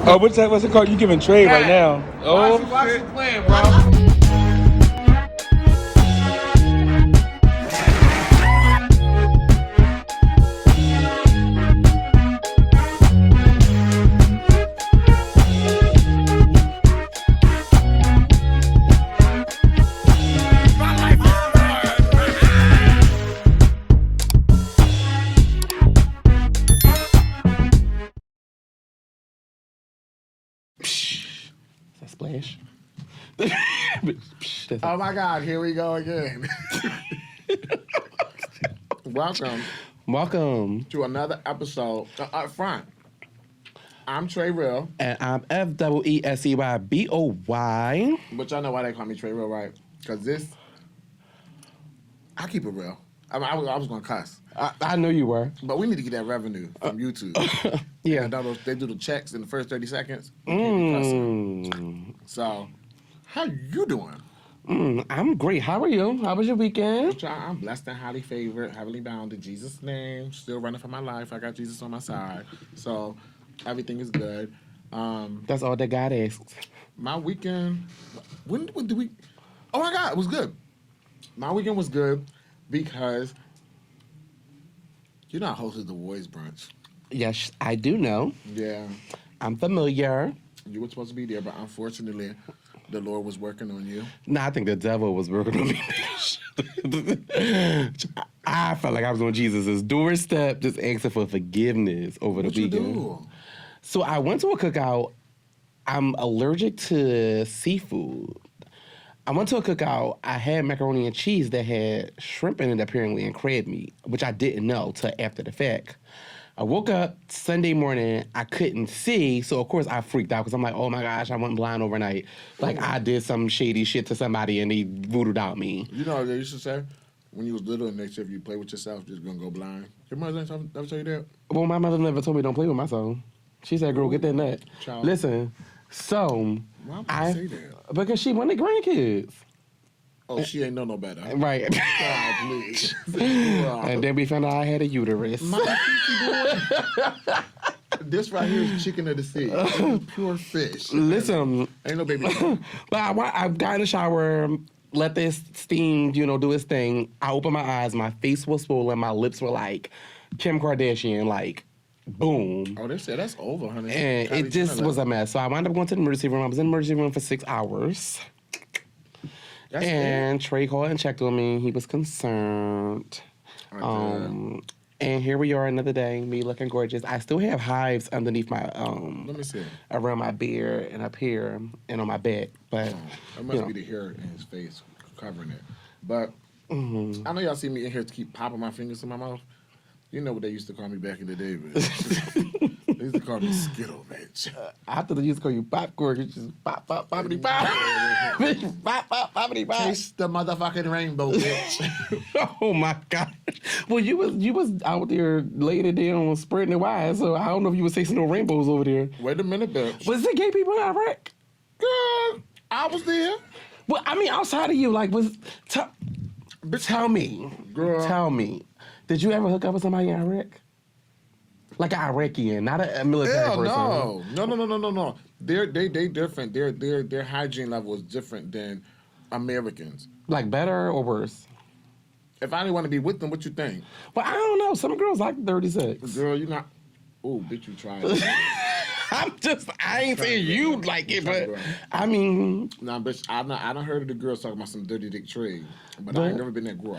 Oh, what's it called? You giving trade right now? Oh, Watch the plan, bro. that splash. Oh my God, here we go again. Welcome to another episode of Upfront. I'm Trey Real. And I'm FEESEYBOY. But y'all know why they call me Trey Real, right? Because I keep it real. I was going to cuss. I know you were. But we need to get that revenue from YouTube. Yeah. They do the checks in the first 30 seconds. We can't be cussing. So, how you doing? I'm great. How are you? How was your weekend? I'm blessed and highly favored, heavily bound in Jesus' name. Still running for my life. I got Jesus on my side. So, everything is good. That's all that God asks. My weekend, when did we? Oh my God, it was good. My weekend was good because I hosted the Boys Brunch. Yes, I do know. Yeah. I'm familiar. You were supposed to be there, but unfortunately, the Lord was working on you. Nah, I think the devil was working on me. I felt like I was on Jesus' doorstep just asking for forgiveness over the weekend. What you do? So I went to a cookout. I'm allergic to seafood. I went to a cookout. I had macaroni and cheese that had shrimp in it apparently and crab meat, which I didn't know till after the fact. I woke up Sunday morning. I couldn't see, so of course I freaked out because I'm like, oh my gosh, I went blind overnight. Like I did some shady shit to somebody and they voodooed out me. You know what they used to say? When you was little and they said if you play with yourself, you're just gonna go blind. Your mother never tell you that? Well, my mother never told me don't play with myself. She said, girl, get that nut. Child. Listen, so why would I say that? Because she wanted grandkids. Oh, she ain't know no better. Right. God, please. And then we found out I had a uterus. This right here is chicken of the sea. Pure fish. Listen. Ain't no baby. But I got in the shower, let this steam, do its thing. I opened my eyes, my face was swollen, my lips were like Kim Kardashian, like, boom. Oh, they said that's over, honey. And it just was a mess. So I wound up going to the emergency room. I was in the emergency room for 6 hours. And Trey called and checked on me. He was concerned. And here we are another day, me looking gorgeous. I still have hives underneath my let me see. Around my beard and up here and on my back. But that must be the hair in his face covering it. But I know y'all see me in here to keep popping my fingers in my mouth. You know what they used to call me back in the day, bitch. They used to call me Skittle, bitch. I thought they used to call you popcorn. You just pop, pop, poppity, pop. Pop, pop, poppity, pop. Taste the motherfucking rainbow, bitch. Oh, my God. Well, you was out there laying it down, spreading it wide, so I don't know if you was tasting no rainbows over there. Wait a minute, bitch. Was it gay people in Iraq? Girl, I was there. Well, I mean, outside of you, like, tell me. Girl. Tell me. Did you ever hook up with somebody in Iraq? Like an Iraqian, not a military person. No. They different. Their hygiene level is different than Americans. Like better or worse? If I didn't want to be with them, what you think? Well, I don't know. Some girls like 36. Girl, you not. Oh, bitch, you tried it. I ain't saying you like it, but I mean. Nah, bitch, I done heard of the girls talking about some dirty dick trade, but I ain't never been that girl.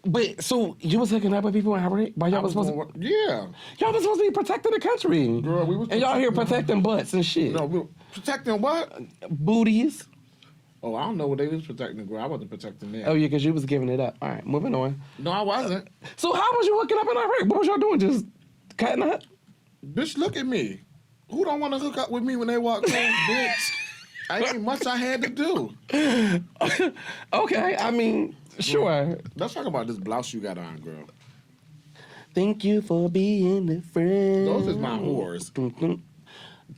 But so you was hooking up with people in Iraq while y'all was supposed to? Yeah. Y'all was supposed to be protecting the country. Girl, we was. And y'all here protecting butts and shit. No, we were protecting what? Booties. Oh, I don't know what they was protecting, girl. I wasn't protecting them. Oh yeah, because you was giving it up. All right, moving on. No, I wasn't. So how was you hooking up in Iraq? What was y'all doing? Just cutting up? Bitch, look at me. Who don't want to hook up with me when they walk in, bitch? I ain't much I had to do. Okay, I mean. Sure. Let's talk about this blouse you got on, girl. Thank you for being a friend. Those is my whores.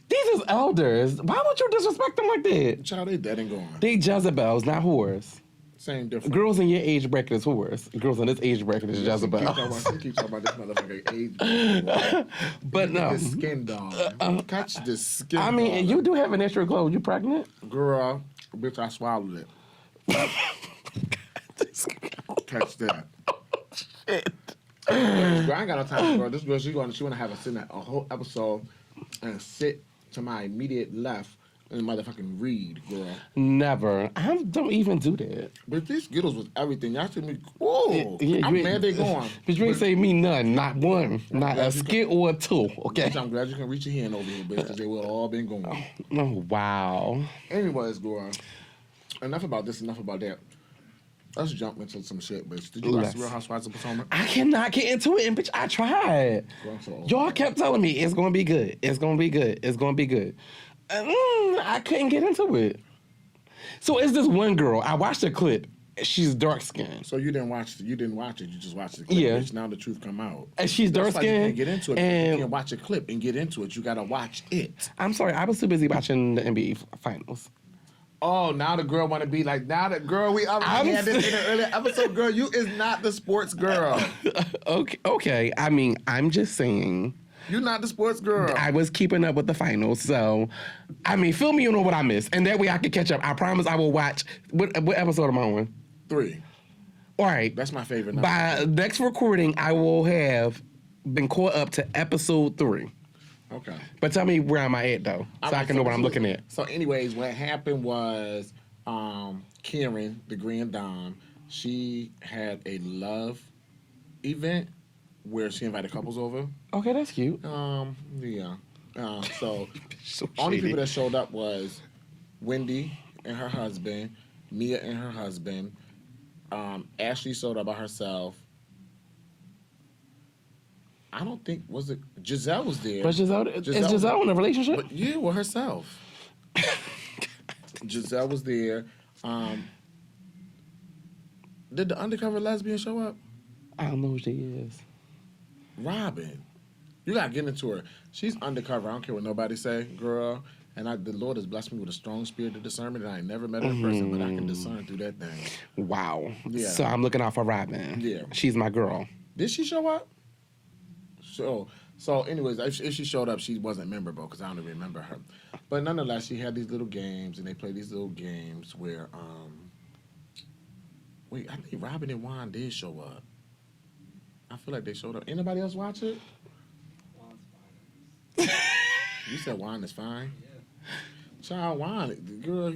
These is elders. Why would you disrespect them like that? Child, they dead and gone. They Jezebels, not whores. Same difference. Girls in your age bracket is whores. Girls in this age bracket is Jezebel. She keep talking about this motherfucker age. But no. The skin dog. Catch the skin I mean, dog. you do have a natural glow. You pregnant? Girl, bitch, I swallowed it. Catch that. Shit. Girl, I ain't got no time for girl. This girl, she wanna have a whole episode and sit to my immediate left and motherfucking read, girl. Never. I don't even do that. But these Skittles was everything. Y'all see me, whoa. Yeah, I'm mad they gone. But you ain't say me none. Not one. Not a skit or a two. Okay. Bitch, I'm glad you can reach your hand over here, bitch, because they would all been gone. Oh, wow. Anyways, girl, enough about this, enough about that. Let's jump into some shit, bitch. Did you watch The Real Housewives of Potomac? I cannot get into it, and bitch, I tried. Y'all kept telling me it's gonna be good. It's gonna be good. It's gonna be good. I couldn't get into it. So it's this one girl. I watched a clip. She's dark skinned. So you didn't watch it. You just watched the clip. Yeah. Bitch, now the truth come out. And she's dark skinned. You can't get into it. You can't watch a clip and get into it. You gotta watch it. I'm sorry. I was too busy watching the NBA finals. Oh, now the girl want to be like, now that girl, we already had this in an earlier episode, girl, you is not the sports girl. Okay. I mean, I'm just saying. You're not the sports girl. I was keeping up with the finals, so, I mean, fill me in on what I missed, and that way I can catch up. I promise I will watch. What episode am I on? 3. All right. That's my favorite number. By next recording, I will have been caught up to episode 3. Okay. But tell me where am I at, though, so I can know what I'm looking at. So anyways, what happened was Karen, the Grand Dame, she had a love event where she invited couples over. Okay, that's cute. Yeah. So So only shady. people that showed up was Wendy and her husband, Mia and her husband, Ashley showed up by herself. I don't think, was it, Giselle was there. But is Giselle in a relationship? But yeah, with herself. Giselle was there. Did the undercover lesbian show up? I don't know who she is. Robin. You gotta get into her. She's undercover. I don't care what nobody say, girl. And the Lord has blessed me with a strong spirit of discernment, and I ain't never met her in person, but I can discern through that thing. Wow. Yeah. So I'm looking out for Robin. Yeah. She's my girl. Did she show up? So anyways, if she showed up, she wasn't memorable because I don't even remember her. But nonetheless, she had these little games, and they played these little games where, wait, I think Robin and Juan did show up. I feel like they showed up. Anybody else watch it? You said Juan is fine? Yeah. Child, Juan, girl,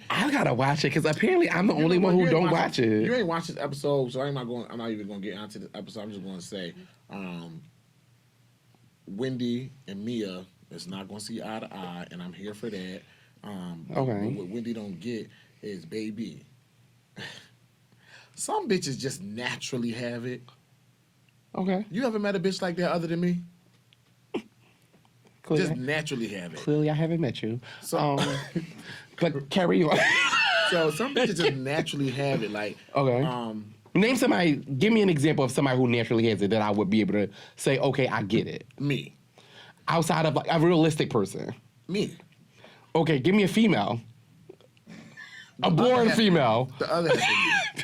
I gotta watch it because apparently I'm the only one who don't watch it. You ain't watched this episode, so I'm not even gonna get onto this episode. I'm just gonna say, Wendy and Mia is not gonna see eye to eye, and I'm here for that. Okay. What Wendy don't get is, baby, some bitches just naturally have it. Okay. You ever met a bitch like that other than me? Clearly, Just naturally have it. Clearly, I haven't met you. So, But carry on. so some bitches just naturally have it. Like, Okay. Name somebody. Give me an example of somebody who naturally has it that I would be able to say, okay, I get it. me. Outside of like a realistic person. Me. Okay, give me a female. A born female. The other half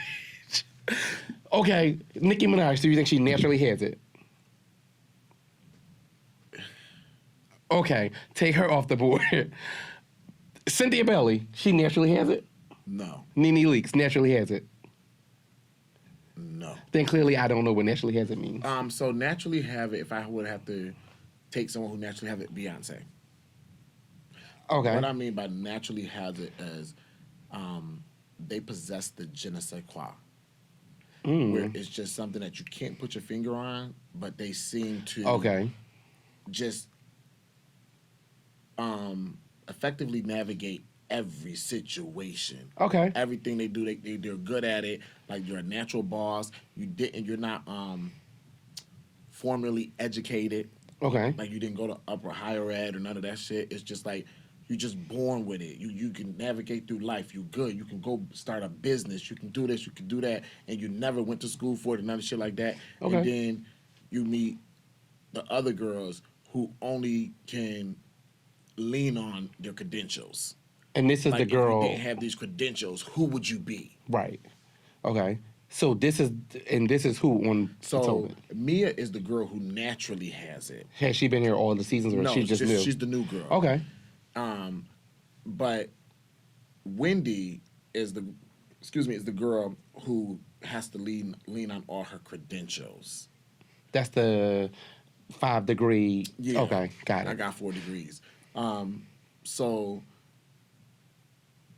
of Okay, Nicki Minaj. Do you think she naturally has it? Okay, take her off the board. Cynthia Bailey. She naturally has it. No. Nene Leakes naturally has it. No. Then clearly I don't know what naturally has it means. So naturally have it, if I would have to take someone who naturally have it, Beyonce. Okay. What I mean by naturally has it is they possess the je ne sais quoi. Where it's just something that you can't put your finger on, but they seem to just effectively navigate every situation. Okay. Everything they do, they're good at it. Like, you're a natural boss. You're not formally educated. Okay. Like, you didn't go to upper higher ed or none of that shit. It's just like you're just born with it. You can navigate through life. You good. You can go start a business. You can do this. You can do that. And you never went to school for it and none of shit like that. Okay. And then you meet the other girls who only can lean on their credentials. And this is like, the girl. If you didn't have these credentials, who would you be? Right. Okay. So this is who on So Mia is the girl who naturally has it. Has she been here all the seasons, or No, she just new? she's the new girl. Okay. But Wendy is the girl who has to lean on all her credentials. That's the 5 degree. Yeah. Okay, got it. I got 4 degrees. So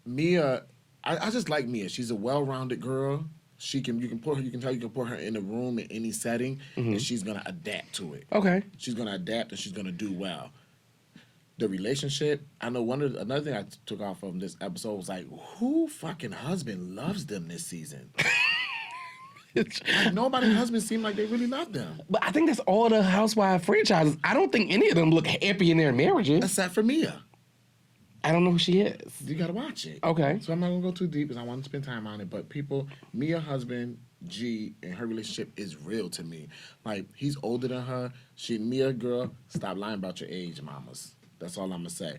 Mia, I just like Mia. She's a well-rounded girl. You can put her in a room in any setting, and she's gonna adapt to it. Okay. She's gonna adapt and she's gonna do well. The relationship, I know another thing I took off from this episode was like, who fucking husband loves them this season? Like, nobody's husband seemed like they really love them. But I think that's all the Housewives franchises. I don't think any of them look happy in their marriages. Except for Mia. I don't know who she is. You gotta watch it. Okay. So I'm not gonna go too deep because I want to spend time on it. But Mia husband G and her relationship is real to me. Like, he's older than her. Mia girl, stop lying about your age, mamas. That's all I'm gonna say.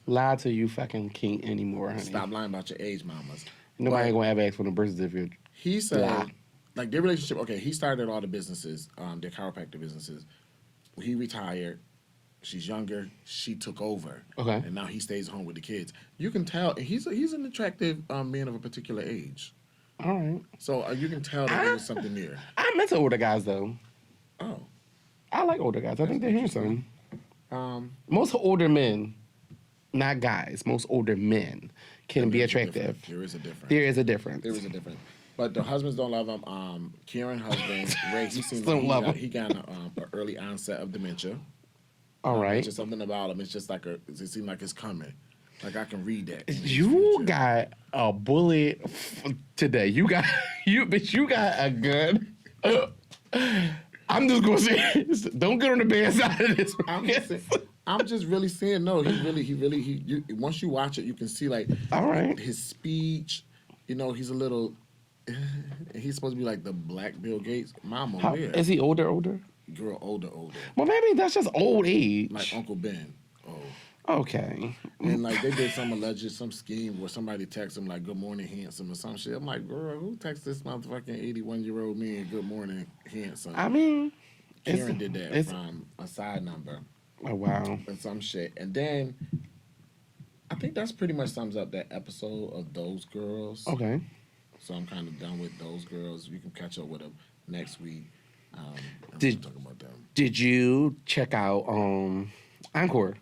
Lie to you fucking can't anymore, honey. Stop lying about your age, mamas. Nobody ain't gonna ever ask for the birth certificate. He said, like, their relationship. Okay, he started all the businesses, their chiropractor businesses. He retired. She's younger. She took over. Okay. And now he stays home with the kids. You can tell he's an attractive man of a particular age. All right. So you can tell that there was something there. I'm into older guys though. Oh. I like older guys. I think they're handsome. Most older men, not guys, most older men can be attractive. There is a difference. There is a difference. There is a difference. But the husbands don't love him. Kieran's husband, Ray, he got an early onset of dementia. All right. It's just something about him. It's just like it seems like it's coming. Like, I can read that. You got a bullet today. You got a gun. I'm just gonna say, don't get on the bad side of this. I'm just really saying no. Once you watch it, you can see, like, all right, his speech. You know, he's a little. He's supposed to be like the Black Bill Gates. Mama, where is he older? Girl, older. Well, maybe that's just old age. Like Uncle Ben. Oh. Okay. And like they did some scheme where somebody texted him like, "Good morning, handsome," or some shit. I'm like, girl, who texted this motherfucking 81-year-old man, "Good morning, handsome"? I mean, Karen did that from a side number. Oh wow. And some shit. And then I think that's pretty much sums up that episode of Those Girls. Okay. So I'm kind of done with Those Girls. You can catch up with them next week. Talk about them. Did you check out Encore?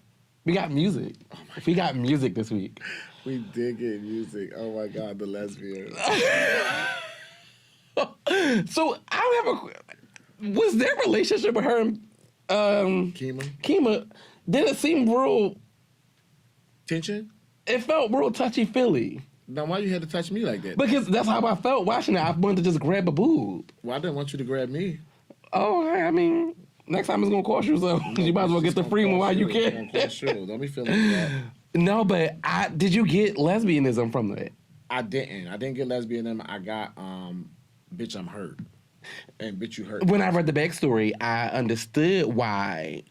We got music. Oh we got music this week. We did get music. Oh my God, the lesbians. So I don't have was their relationship with her and Kima, did it seem real tension? It felt real touchy-feely. Now, why you had to touch me like that? Because that's how I felt watching it. I wanted to just grab a boob. Well, I didn't want you to grab me. Oh, I mean, next time it's going to cost you, so you might as well get the free one while you can. Don't be feeling that. No, but did you get lesbianism from that? I didn't get lesbianism. I got, bitch, I'm hurt. And bitch, you hurt. When I read the backstory, I understood why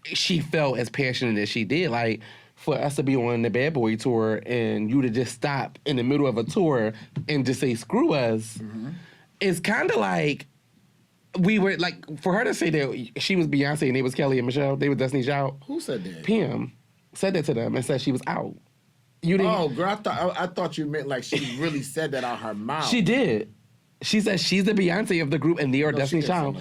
she felt as passionate as she did. Like, for us to be on the Bad Boy tour and you to just stop in the middle of a tour and just say, screw us, it's kind of like, we were, like, for her to say that she was Beyonce and they was Kelly and Michelle, they was Destiny's Child. Who said that? Pam said that to them and said she was out. You didn't. Oh, girl, I thought you meant like she really said that out her mouth. She did. She said she's the Beyonce of the group and they are Destiny's Child.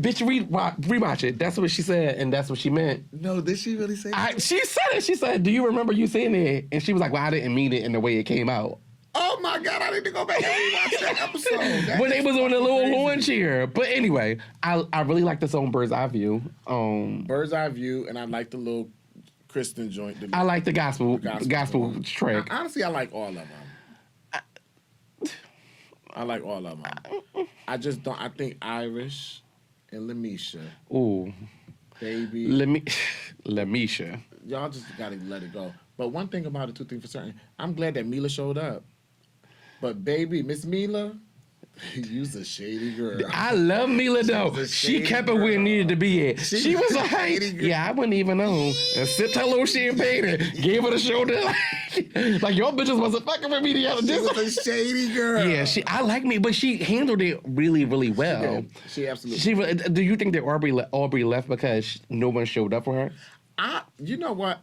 Bitch, rewatch it. That's what she said and that's what she meant. No, did she really say that? She said it. She said, do you remember you saying it? And she was like, well, I didn't mean it in the way it came out. Oh my God, I need to go back and rewatch that episode. When they was on the little lawn chair. But anyway, I really like the song Bird's Eye View. Bird's Eye View, and I like the little Kristen joint. I like the gospel track. Honestly, I like all of them. I like all of them. I just don't. I think Irish and Lamisha. Ooh. Baby. Lamisha. Y'all just gotta let it go. But one thing about it, two things for certain. I'm glad that Mila showed up. But baby, Miss Mila, You's a shady girl. I love Mila though. She kept it where it needed to be at. She was like, yeah, I wouldn't even know. And sipped her little champagne and gave her the shoulder. Like your bitches wasn't fucking with me the other day. She was a shady girl. Yeah, I like me, but she handled it really, really well. She absolutely. Do you think that Aubrey left because no one showed up for her? You know what?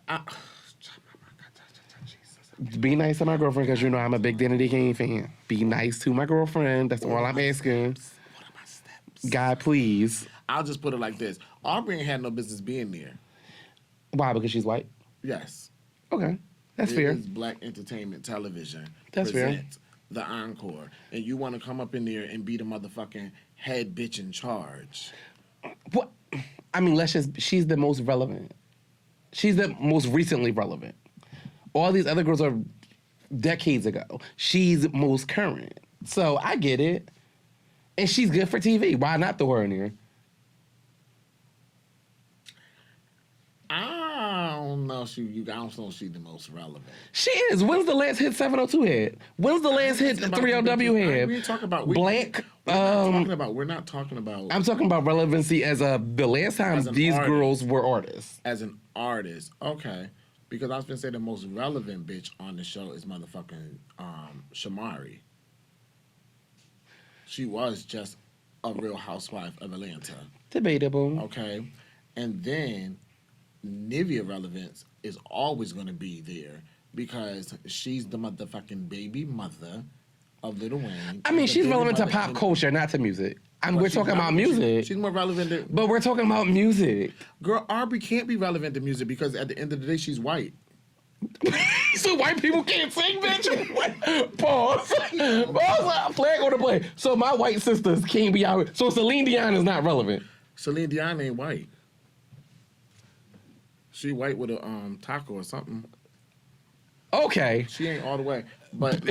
Be nice to my girlfriend because you know I'm a big Danny Kane fan. Be nice to my girlfriend. That's all I'm asking. What are my steps? God, please. I'll just put it like this. Aubrey ain't had no business being there. Why? Because she's white? Yes. Okay. That's fair. It is Black Entertainment Television. That's fair. Presents the Encore. And you want to come up in there and be the motherfucking head bitch in charge. What? I mean, she's the most relevant. She's the most recently relevant. All these other girls are decades ago. She's most current. So I get it. And she's good for TV. Why not throw her in here? I don't know if she's the most relevant. She is. When's the last hit 702 had? When's the last hit 3LW had? We talk about Black. We're not talking about. I'm talking about relevancy as the last time these girls were artists. As an artist, okay. Because I was gonna say the most relevant bitch on the show is motherfucking Shamari. She was just a Real Housewife of Atlanta. Debatable. Okay. And then Nivea relevance is always gonna be there because she's the motherfucking baby mother of Lil Wayne. I mean, she's relevant to pop culture, not to music. We're talking about music. She's more relevant to... But we're talking about music. Girl, Aubrey can't be relevant to music because at the end of the day, she's white. So white people can't sing, bitch? Pause. Pause. Flag on the play. So my white sisters can't be out. So Celine Dion is not relevant. Celine Dion ain't white. She white with a taco or something. Okay. She ain't all the way. But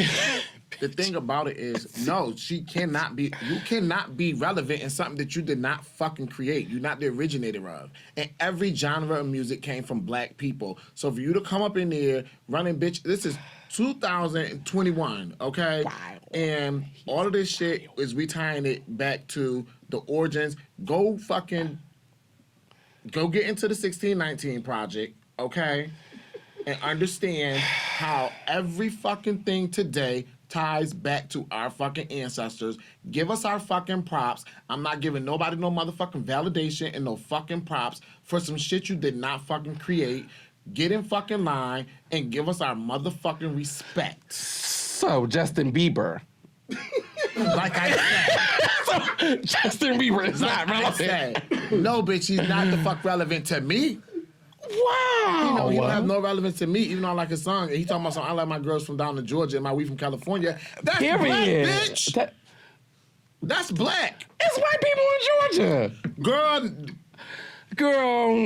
the thing about it is, no, she cannot be. You cannot be relevant in something that you did not fucking create. You're not the originator of. And every genre of music came from Black people. So for you to come up in there running, bitch, this is 2021, okay? Wow. And all of this shit is retying it back to the origins. Go get into the 1619 project, okay? And understand how every fucking thing today ties back to our fucking ancestors. Give us our fucking props. I'm not giving nobody no motherfucking validation and no fucking props for some shit you did not fucking create. Get in fucking line and give us our motherfucking respect. So, Justin Bieber. Like I said. So, Justin Bieber is not relevant. No, bitch, he's not the fuck relevant to me. Wow. He don't have no relevance to me, even though I like his song. And he talking about something, I like my girls from down in Georgia and my weed from California. That's Period. Black, bitch. That's Black. It's white people in Georgia. Girl.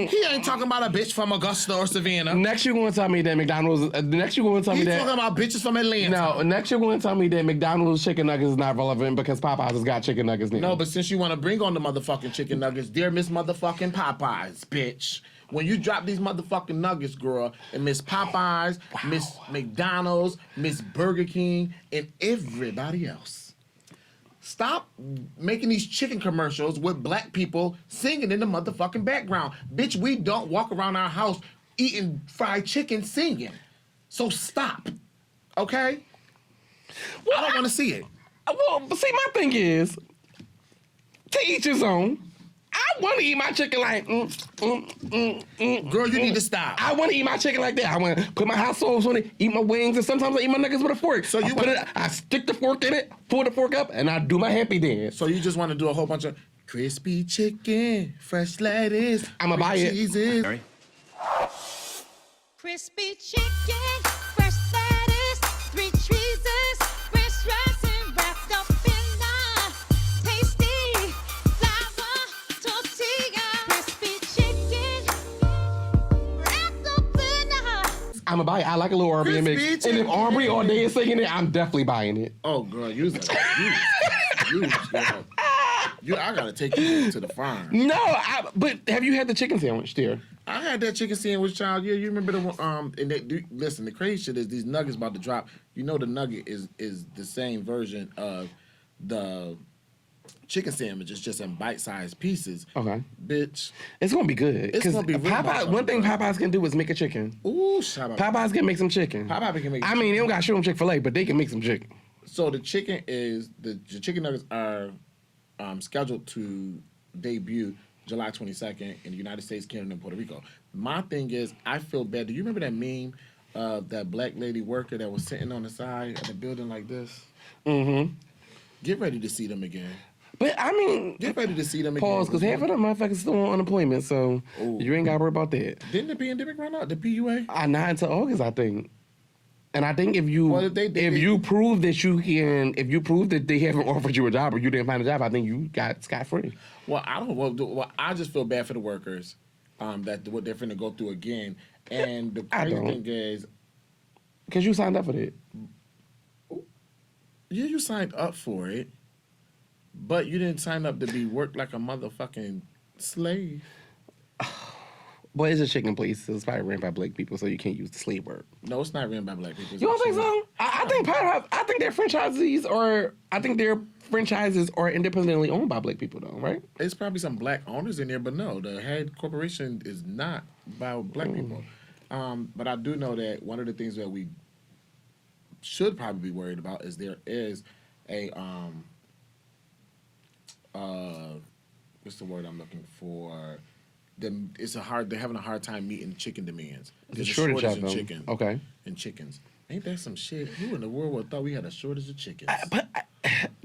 He ain't talking about a bitch from Augusta or Savannah. Next you're going to tell me that McDonald's... next you're going to tell me that... He's talking about bitches from Atlanta. No, next you're going to tell me that McDonald's chicken nuggets is not relevant because Popeyes has got chicken nuggets now. No, but since you want to bring on the motherfucking chicken nuggets, dear Miss motherfucking Popeyes, bitch. When you drop these motherfucking nuggets, girl, and Miss Popeyes, Miss McDonald's, Miss Burger King, and everybody else, stop making these chicken commercials with Black people singing in the motherfucking background. Bitch, we don't walk around our house eating fried chicken singing. So stop, okay? Well, I don't want to see it. Well, see, my thing is, to each his own. I want to eat my chicken like, Girl, you need to stop. I want to eat my chicken like that. I want to put my hot sauce on it, eat my wings, and sometimes I eat my nuggets with a fork. So I stick the fork in it, pull the fork up, and I do my happy dance. So you just want to do a whole bunch of crispy chicken, fresh lettuce, I'ma buy it. Cheeses. Crispy chicken, fresh lettuce, 3 cheeses, fresh dressing wrapped up in a tasty flour tortilla. Crispy chicken, wrapped up in a... I'ma buy it. I like a little Aubrey mix. And if Aubrey all day is singing it, I'm definitely buying it. Oh, girl, girl. I gotta take you to the farm. No, but have you had the chicken sandwich, dear? I had that chicken sandwich, child. Yeah, you remember the one? And listen, the crazy shit is these nuggets about to drop. You know, the nugget is the same version of the chicken sandwich is just in bite-sized pieces. Okay. Bitch. It's gonna be good. It's gonna be real Popeye. One thing Popeyes can do is make a chicken. Ooh, shout out. Popeyes can make some chicken. Popeye can make I mean, they don't got to show them Chick-fil-A, but they can make some chicken. So the chicken is the chicken nuggets are scheduled to debut July 22nd in the United States, Canada, and Puerto Rico. My thing is, I feel bad. Do you remember that meme of that black lady worker that was sitting on the side of the building like this? Mm-hmm. Get ready to see them again. But I mean, Get ready to see them again. pause, because half of them motherfuckers still on unemployment, so you ain't got to worry about that. Didn't the pandemic run out? The PUA? Not until August, I think. And I think if you prove that they haven't offered you a job or you didn't find a job, I think you got scot-free. Well, I don't. Well, I just feel bad for the workers that what they're finna go through again. And the crazy thing is, because you signed up for that. Yeah, you signed up for it, but you didn't sign up to be worked like a motherfucking slave. Boy, it's a chicken place. So it's probably ran by black people, so you can't use the slave word. No, it's not ran by black people. You don't think so? I think their franchisees are independently owned by black people, though, right? There's probably some black owners in there, but no, the head corporation is not by black people. But I do know that one of the things that we should probably be worried about is there is a what's the word I'm looking for? They're having a hard time meeting chicken demands. There's a shortage in chicken. Okay. And chickens. Ain't that some shit? Who in the world would thought we had a shortage of chickens?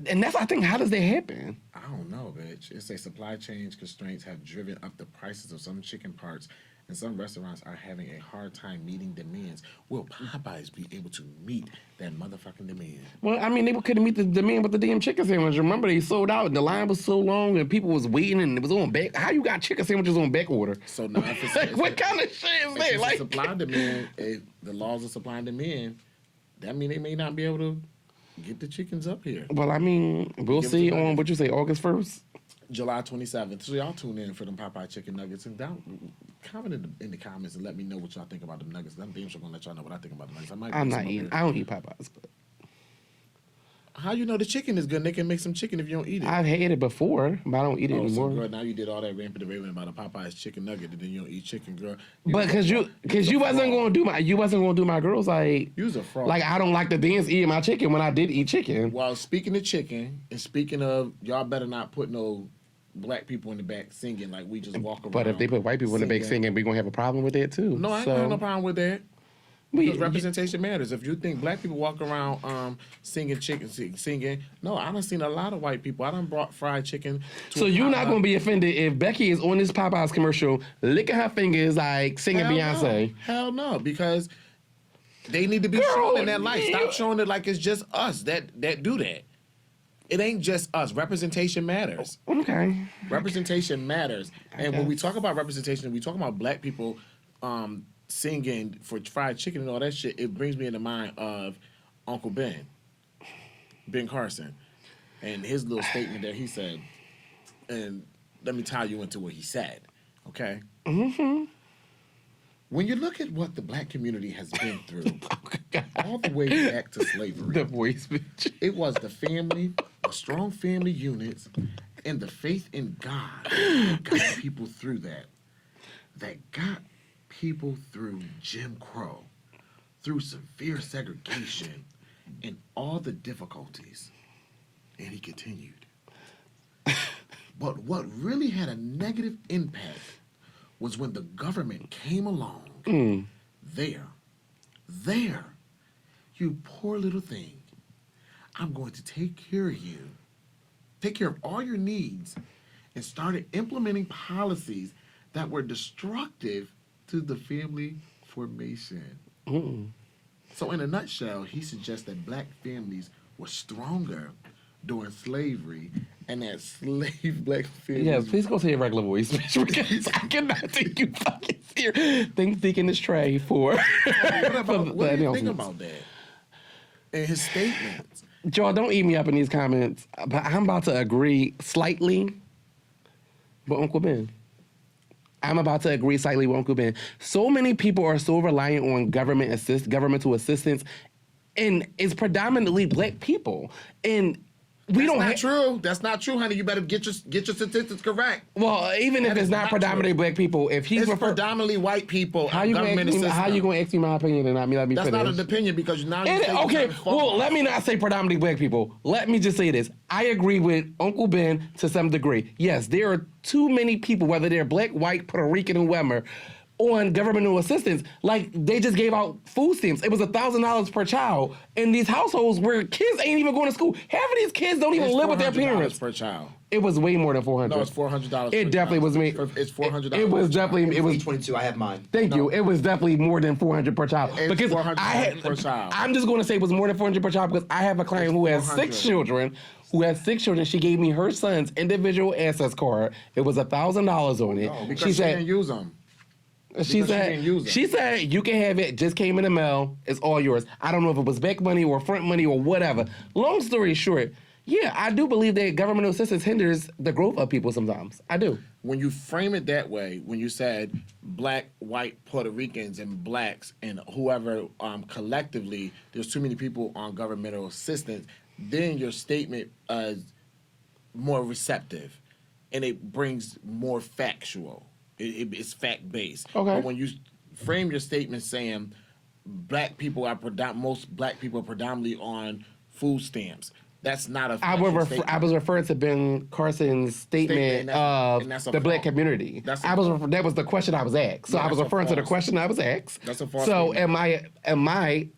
And that's, I think, how does that happen? I don't know, bitch. It's a supply chain constraints have driven up the prices of some chicken parts, and some restaurants are having a hard time meeting demands. Will Popeyes be able to meet that motherfucking demand? Well, I mean, they couldn't meet the demand with the damn chicken sandwich. Remember, they sold out, and the line was so long, and people was waiting, and it was on back. How you got chicken sandwiches on back order? So now, what kind of shit is that? Like supply and demand, if the laws of supply and demand, that mean they may not be able to get the chickens up here. Well, I mean, we'll see on what you say, August 1st. July 27th. So y'all tune in for them Popeye chicken nuggets and comment in the comments and let me know what y'all think about the nuggets. I'm damn sure gonna let y'all know what I think about the nuggets. I don't eat Popeyes, but how you know the chicken is good? And they can make some chicken if you don't eat it. I've had it before, but I don't eat it anymore. So girl, now you did all that rampant raving about a Popeyes chicken nugget, and then you don't eat chicken, girl. But because you wasn't gonna do my girls like. You was a fraud. Like I don't like the dance eating my chicken when I did eat chicken. Well, speaking of chicken and speaking of y'all better not put no black people in the back singing like we just walk around. But if they put white people in the back singing, we're gonna have a problem with that too. No, I ain't have no problem with that. Because representation matters. If you think black people walk around singing singing, no, I done seen a lot of white people. I done brought fried chicken. So you're not gonna be offended if Becky is on this Popeyes commercial licking her fingers like singing Beyonce? No. Hell no, because they need to be shown in that light. Stop showing it like it's just us that do that. It ain't just us. Representation matters. Okay. Representation matters. And when we talk about representation, we talk about black people singing for fried chicken and all that shit, it brings me in the mind of Uncle Ben Carson, and his little statement that he said. And let me tie you into what he said, okay? Mm-hmm. When you look at what the black community has been through, all the way back to slavery, the voice, bitch. It was the family, the strong family units, and the faith in God that got people through that. That got people through Jim Crow, through severe segregation, and all the difficulties. And he continued. But what really had a negative impact was when the government came along. There, you poor little thing. I'm going to take care of you, take care of all your needs, and started implementing policies that were destructive to the family formation. So in a nutshell, he suggests that black families were stronger during slavery, and that slave black families... Yeah, please go say your regular voice, bitch, because I cannot take you fucking serious. Thinking this tray for... What do you think about that? And his statements. Y'all, don't eat me up in these comments, but I'm about to agree slightly with Uncle Ben. I'm about to agree slightly with Uncle Ben. So many people are so reliant on governmental assistance, and it's predominantly black people. And That's not true. That's not true, honey. You better get your statistics correct. Well, even if it's not predominantly black people, if he's predominantly white people. How you going to ask me my opinion and not me let me That's finish? not an opinion because now you're okay. Well, let me not say predominantly black people. Let me just say this. I agree with Uncle Ben to some degree. Yes, there are too many people, whether they're black, white, Puerto Rican, whoever, on governmental assistance. Like, they just gave out food stamps. It was $1,000 per child in these households where kids ain't even going to school. Half of these kids don't even live with their parents. Per child. It was way more than $400. No, it's $400. It definitely was me. It's $400. It was definitely. It was 22. I have mine. Thank you. It was definitely more than $400 per child. It's because $400 per child. I'm just going to say it was more than $400 per child because I have a client who has 6 children. She gave me her son's individual access card. It was $1,000 on it. No, because she didn't use them. She said you can have it. Just came in the mail. It's all yours. I don't know if it was back money or front money or whatever. Long story short, yeah, I do believe that governmental assistance hinders the growth of people sometimes. I do. When you frame it that way, when you said black, white, Puerto Ricans, and blacks, and whoever collectively, there's too many people on governmental assistance, then your statement is more receptive, and it brings more factual. It's fact-based. Okay. But when you frame your statement saying most black people are predominantly on food stamps, that's not a I was referring to Ben Carson's statement of the black community. That was the question I was asked. So I was referring to the question I was asked. That's a false statement. In my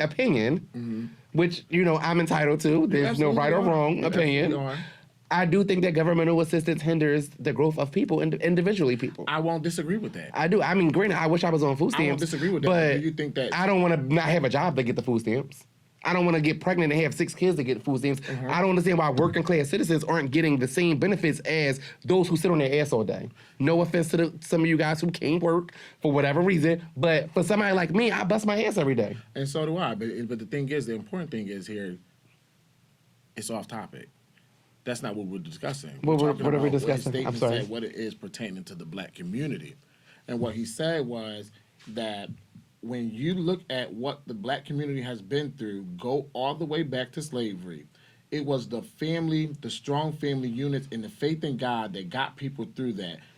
opinion, which I'm entitled to, there's no right or wrong opinion. I do think that governmental assistance hinders the growth of people, individually people. I won't disagree with that. I do. I mean, granted, I wish I was on food stamps. I won't disagree with that. But do you think that I don't want to not have a job to get the food stamps. I don't want to get pregnant and have 6 kids to get food stamps. I don't understand why working class citizens aren't getting the same benefits as those who sit on their ass all day. No offense to some of you guys who can't work for whatever reason, but for somebody like me, I bust my ass every day. And so do I. But the thing is, the important thing is here, it's off topic. That's not what we're discussing. What are we discussing? I'm sorry. Said what it is pertaining to the black community. And what he said was that when you look at what the black community has been through, go all the way back to slavery. It was the family, the strong family units, and the faith in God that got people through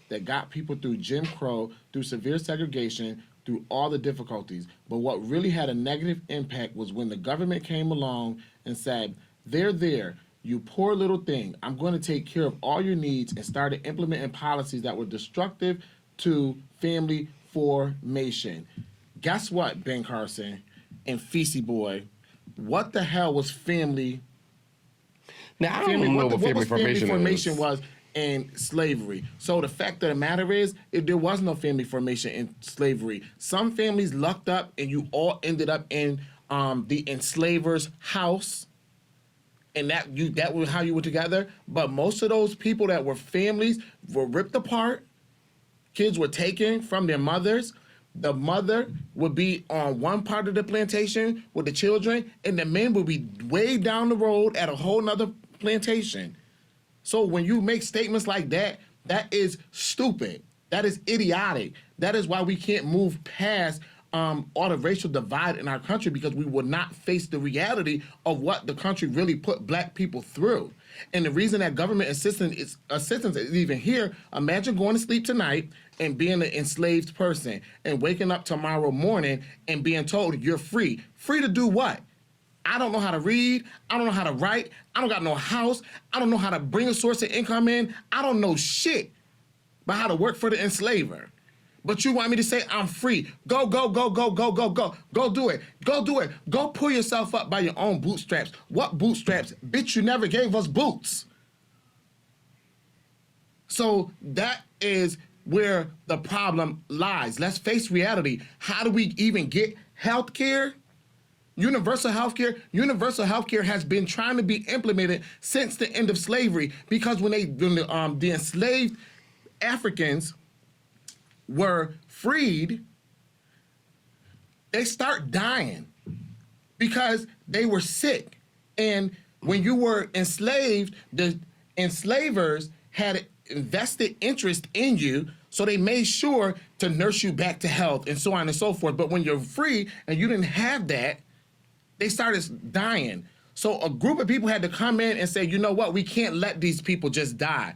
that got people through Jim Crow, through severe segregation, through all the difficulties. But what really had a negative impact was when the government came along and said, they're there. You poor little thing, I'm going to take care of all your needs, and started implementing policies that were destructive to family formation. Guess what, Ben Carson and Feesey Boy? What the hell was family? Now, I don't know what family formation was in slavery. So the fact of the matter is, there was no family formation in slavery. Some families lucked up and you all ended up in the enslaver's house. And that was how you were together. But most of those people that were families were ripped apart. Kids were taken from their mothers. The mother would be on one part of the plantation with the children, and the men would be way down the road at a whole nother plantation. So when you make statements like that, that is stupid. That is idiotic. That is why we can't move past all the racial divide in our country, because we will not face the reality of what the country really put black people through. And the reason that government assistance is even here, imagine going to sleep tonight and being an enslaved person and waking up tomorrow morning and being told you're free. Free to do what? I don't know how to read. I don't know how to write. I don't got no house. I don't know how to bring a source of income in. I don't know shit about how to work for the enslaver. But you want me to say I'm free. Go, go, go, go, go, go, go. Go do it. Go do it. Go pull yourself up by your own bootstraps. What bootstraps? Bitch, you never gave us boots. So that is where the problem lies. Let's face reality. How do we even get health care? Universal health care? Universal health care has been trying to be implemented since the end of slavery, because when the enslaved Africans were freed, they start dying because they were sick. And when you were enslaved, the enslavers had invested interest in you, so they made sure to nurse you back to health and so on and so forth. But when you're free and you didn't have that, they started dying. So a group of people had to come in and say, you know what? We can't let these people just die.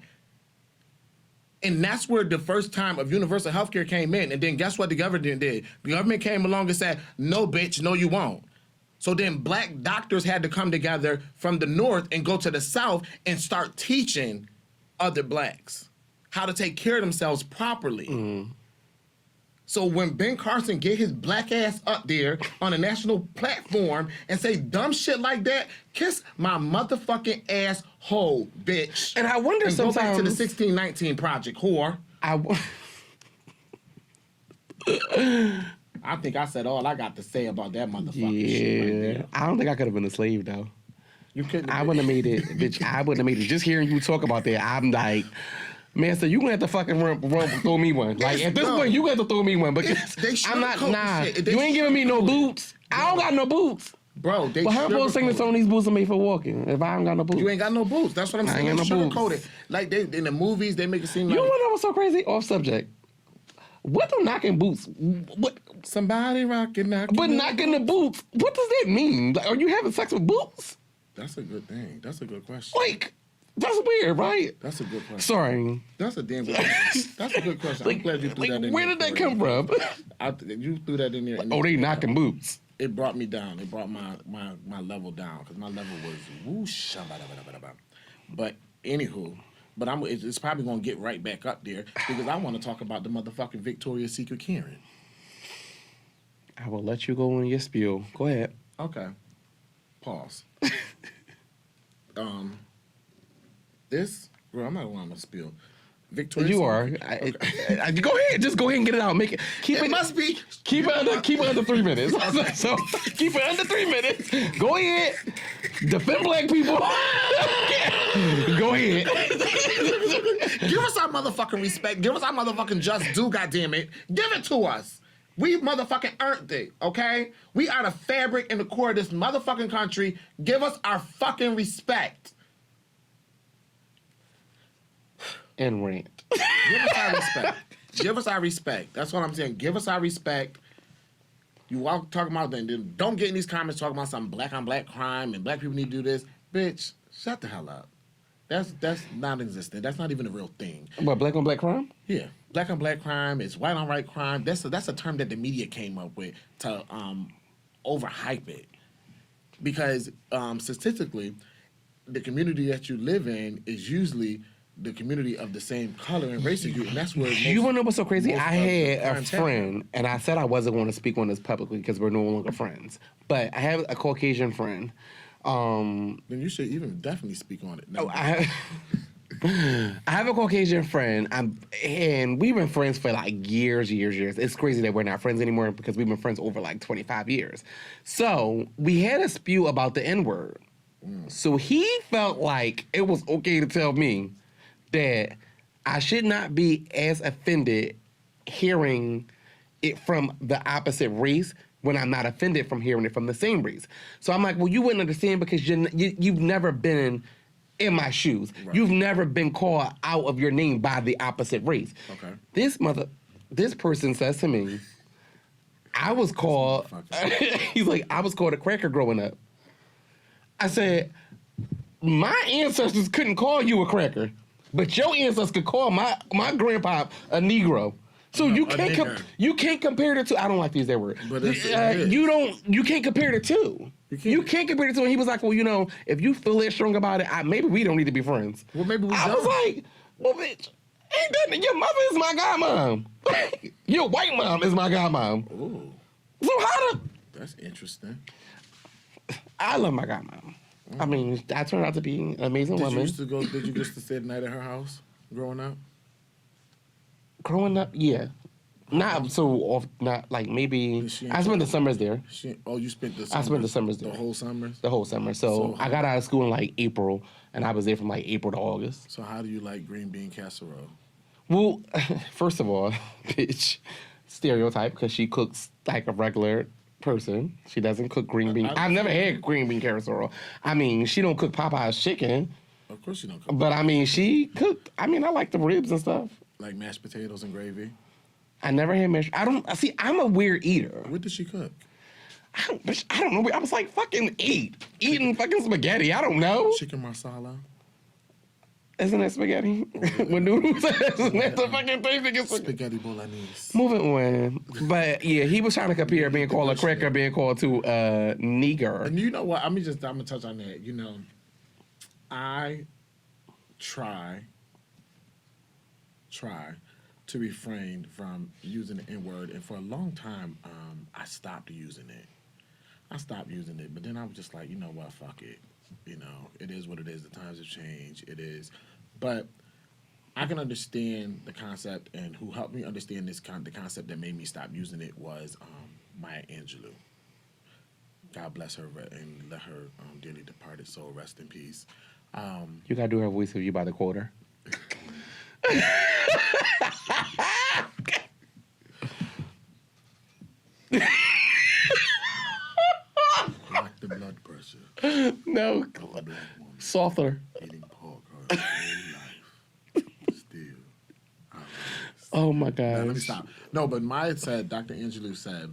And that's where the first time of universal healthcare came in. And then guess what the government did? The government came along and said, no, bitch, no, you won't. So then black doctors had to come together from the north and go to the south and start teaching other blacks how to take care of themselves properly. So when Ben Carson get his black ass up there on a national platform and say dumb shit like that, kiss my motherfucking asshole, bitch. And I wonder and sometimes... go back to the 1619 Project, whore. I think I said all I got to say about that motherfucking shit right there. I don't think I could have been a slave, though. You couldn't. I wouldn't have made it, bitch. I wouldn't have made it. Just hearing you talk about that, I'm like... Man, so you gonna have to fucking throw me one. Like at this point, you got to throw me one because I'm not. Nah, you ain't giving me no boots. I don't got no boots, bro. But how am I supposed to think that some of these boots are made for walking if I ain't got no boots? You ain't got no boots. That's what I'm saying. I ain't got no boots. Like they in the movies, they make it seem You like. know what was so crazy? Off subject. What do knocking boots? What? Somebody knocking. But knocking the boots. What does that mean? Like, are you having sex with boots? That's a good thing. That's a good question. Like. That's weird, right? That's a good question. Sorry. That's a damn good question. That's a good question. I'm glad you threw that in there. Where did that come from? You threw that in there. Oh, they knocking boots. It brought me down. It brought my level down because my level was whoosh. But anywho, it's probably gonna get right back up there because I want to talk about the motherfucking Victoria's Secret Karen. I will let you go on your spiel. Go ahead. Okay. Pause. This, girl, I'm not going to spill. Victoria's. You are. Okay. Go ahead. Just go ahead and get it out. Make it. It must be. Keep it under 3 minutes. So keep it under 3 minutes. Go ahead. Defend black people. Go ahead. Give us our motherfucking respect. Give us our motherfucking just due. Goddammit. Give it to us. We motherfucking earned it. Okay. We are the fabric and the core of this motherfucking country. Give us our fucking respect. And rant. Give us our respect. Give us our respect. That's what I'm saying. Give us our respect. You all talking about that. Then don't get in these comments talking about some black on black crime and black people need to do this. Bitch, shut the hell up. That's non-existent. That's not even a real thing. What, black on black crime? Yeah. Black on black crime is white on white crime. That's a term that the media came up with to overhype it. Because statistically, the community that you live in is usually the community of the same color and race as you, and that's where You want to know what's so crazy? I had a crimes friend, and I said I wasn't going to speak on this publicly because we're no longer friends. But I have a Caucasian friend. Then you should even definitely speak on it. No. I have a Caucasian friend, and we've been friends for like years. It's crazy that we're not friends anymore because we've been friends over like 25 years. So we had a spew about the N-word. So he felt like it was okay to tell me that I should not be as offended hearing it from the opposite race when I'm not offended from hearing it from the same race. So I'm like, well, you wouldn't understand because you've never been in my shoes. Right. You've never been called out of your name by the opposite race. Okay. This person says to me, I was called, he's like, I was called a cracker growing up. I said, my ancestors couldn't call you a cracker. But your ancestors could call my grandpa a Negro. So you can't compare the two. I don't like to use that word. But you can't compare the two. You can't compare the two. And he was like, well, if you feel that strong about it, maybe we don't need to be friends. Well, maybe we don't. I was like, well, bitch, ain't that your mother is my godmom. Your white mom is my godmom. Ooh. So That's interesting. I love my godmom. I mean, I turned out to be an amazing woman. Did you get to stay the night at her house growing up? Growing up, yeah. Not so off, not like maybe. I spent the summers there. You spent the summers? I spent the summers there. The whole summers? The whole summer. So I got out of school in like April, and I was there from like April to August. So how do you like green bean casserole? Well, first of all, bitch, stereotype, because she cooks like a regular person. She doesn't cook green bean. I've never had green bean casserole. I mean, she don't cook Popeyes chicken. Of course she don't cook. But I mean, she cooked. I mean, I like the ribs and stuff. Like mashed potatoes and gravy? I never had mashed. I'm a weird eater. What did she cook? I don't know. I was like, fucking eating fucking spaghetti. I don't know. Chicken masala. Isn't that spaghetti? With noodles? Isn't that the fucking thing that gets Spaghetti bolognese. moving on? But yeah, he was trying to compare being called a cracker, being called to a nigger. And you know what? I'm gonna touch on that. You know, I try to refrain from using the N-word, and for a long time, I stopped using it. But then I was just like, you know what? Fuck it. You know, it is what it is. The times have changed. It is. But I can understand the concept, and who helped me understand the concept that made me stop using it was Maya Angelou. God bless her and let her dearly departed soul rest in peace. You gotta do her voice if you by the quarter. Block the blood pressure. No, Black woman softer. eating pork her whole life. Still. Oh my Now, let me gosh. stop. No, but Maya said, Dr. Angelou said,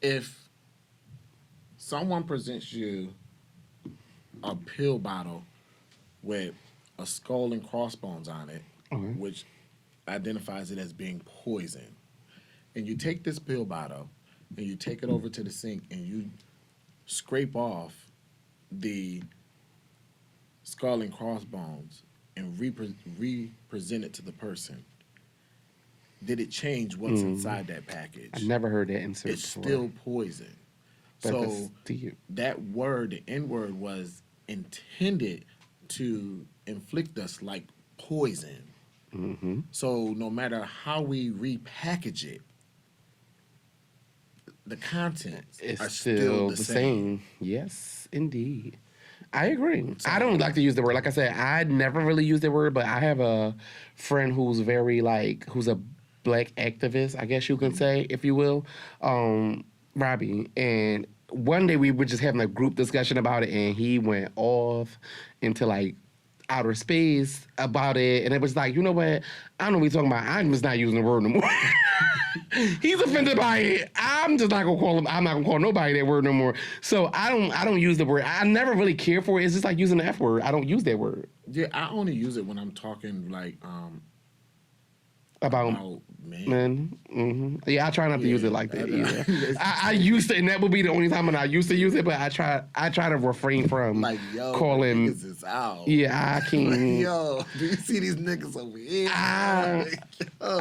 if someone presents you a pill bottle with a skull and crossbones on it, which identifies it as being poison, and you take this pill bottle and you take it over to the sink and you scrape off the skull and crossbones and re-present it to the person, did it change what's inside that package? I never heard that insert It's before. still poison. But So that's deep. that word, the N-word, was intended to inflict us like poison. Mm-hmm. So no matter how we repackage it, the contents It's are still the same. Yes, indeed. I agree. I don't like to use the word. Like I said, I never really use the word, but I have a friend who's very who's a black activist, I guess you can say, if you will, Robbie. And one day we were just having a group discussion about it, and he went off into outer space about it, and it was like, you know what? I don't know what you're talking about. I'm just not using the word no more. He's offended by it. I'm just not gonna call him. I'm not gonna call nobody that word no more. So I don't use the word. I never really care for it. It's just like using the F word. I don't use that word. Yeah, I only use it when I'm talking About men. men. Mm-hmm. Yeah, I try not to use it like that either. It's- I used to, and that would be the only time when I used to use it. But I try to refrain from Like, yo, calling. niggas is out. Yeah, I can't. Like, yo, do you see these niggas over here? Like, yo,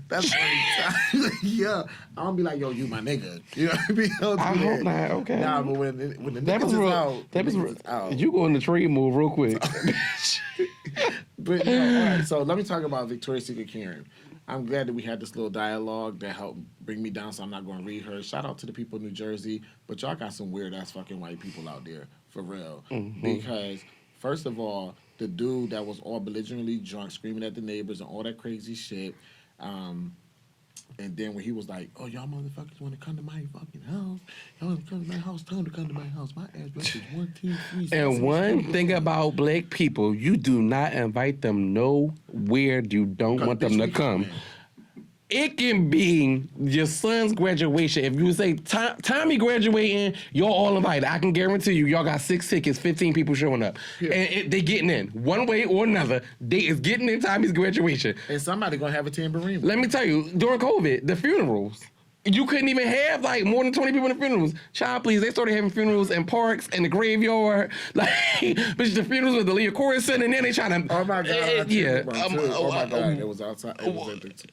that's the only time. Yo, I don't be like, yo, you my nigga. You know what I mean? Don't do I hope that. not. Okay. Nah, but when the That niggas was is real. out, That was the real. niggas is out. You go in the trade move real quick. But no, all right, so let me talk about Victoria's Secret Karen. I'm glad that we had this little dialogue that helped bring me down, so I'm not going to read her. Shout out to the people in New Jersey, but y'all got some weird-ass fucking white people out there, for real. Because, first of all, the dude that was all belligerently drunk, screaming at the neighbors and all that crazy shit, and then when he was like, oh, y'all motherfuckers want to come to my fucking house? Y'all want to come to my house? Tell them to come to my house. My address is 123. And one thing about black people, you do not invite them nowhere you don't want them to come. It can be your son's graduation. If you say Tommy graduating, y'all all invited. I can guarantee you, y'all got 6 tickets, 15 people showing up. Yeah. And they getting in. One way or another, they is getting in Tommy's graduation. And somebody going to have a tambourine. Let me tell you, during COVID, the funerals, you couldn't even have more than 20 people in the funerals. Child, please, they started having funerals in parks, in the graveyard. But the funerals with the Leah Corson, and then they trying to... Oh my God! yeah. Oh my God! It was outside. It was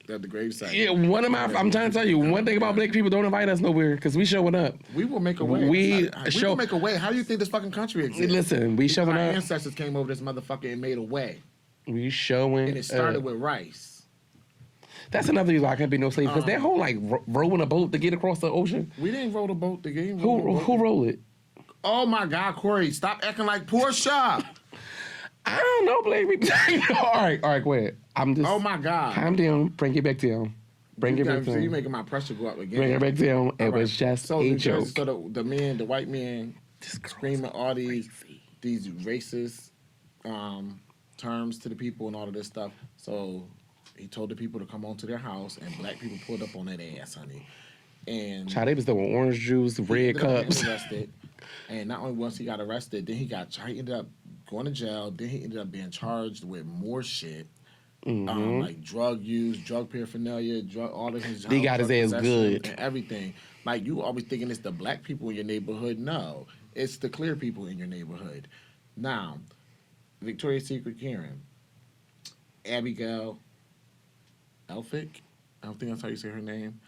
at the gravesite. Yeah, I'm trying to tell you, one thing about black people, don't invite us nowhere, because we showing up. We will make a way. We will make a way. How do you think this fucking country exists? Listen, we showing Our up. ancestors came over this motherfucker and made a way, We showing and it started with rice. That's another reason why I can't be no slave, because that whole, rowing a boat to get across the ocean, We didn't roll the boat. The game. who roll it? Oh my God, Corey! Stop acting like Portia. I don't know, black people. All right, go ahead. I'm just... Oh my God! Calm down. Bring it back down. Bring it back So you down. making my pressure go up again. Bring it back down. It All right. was just so a the joke. So the white man, screaming all these racist terms to the people and all of this stuff. So he told the people to come on to their house, and black people pulled up on that ass, honey. And Child, they was doing orange juice, he red ended up getting cups. arrested. And not only once he got arrested, then he ended up going to jail. Then he ended up being charged with more shit. Like drug use, drug paraphernalia, all of his. He got his drug ass possession good. and everything. Like you always thinking it's the black people in your neighborhood. No, it's the clear people in your neighborhood. Now, Victoria's Secret Karen, Abigail Elphick. I don't think that's how you say her name,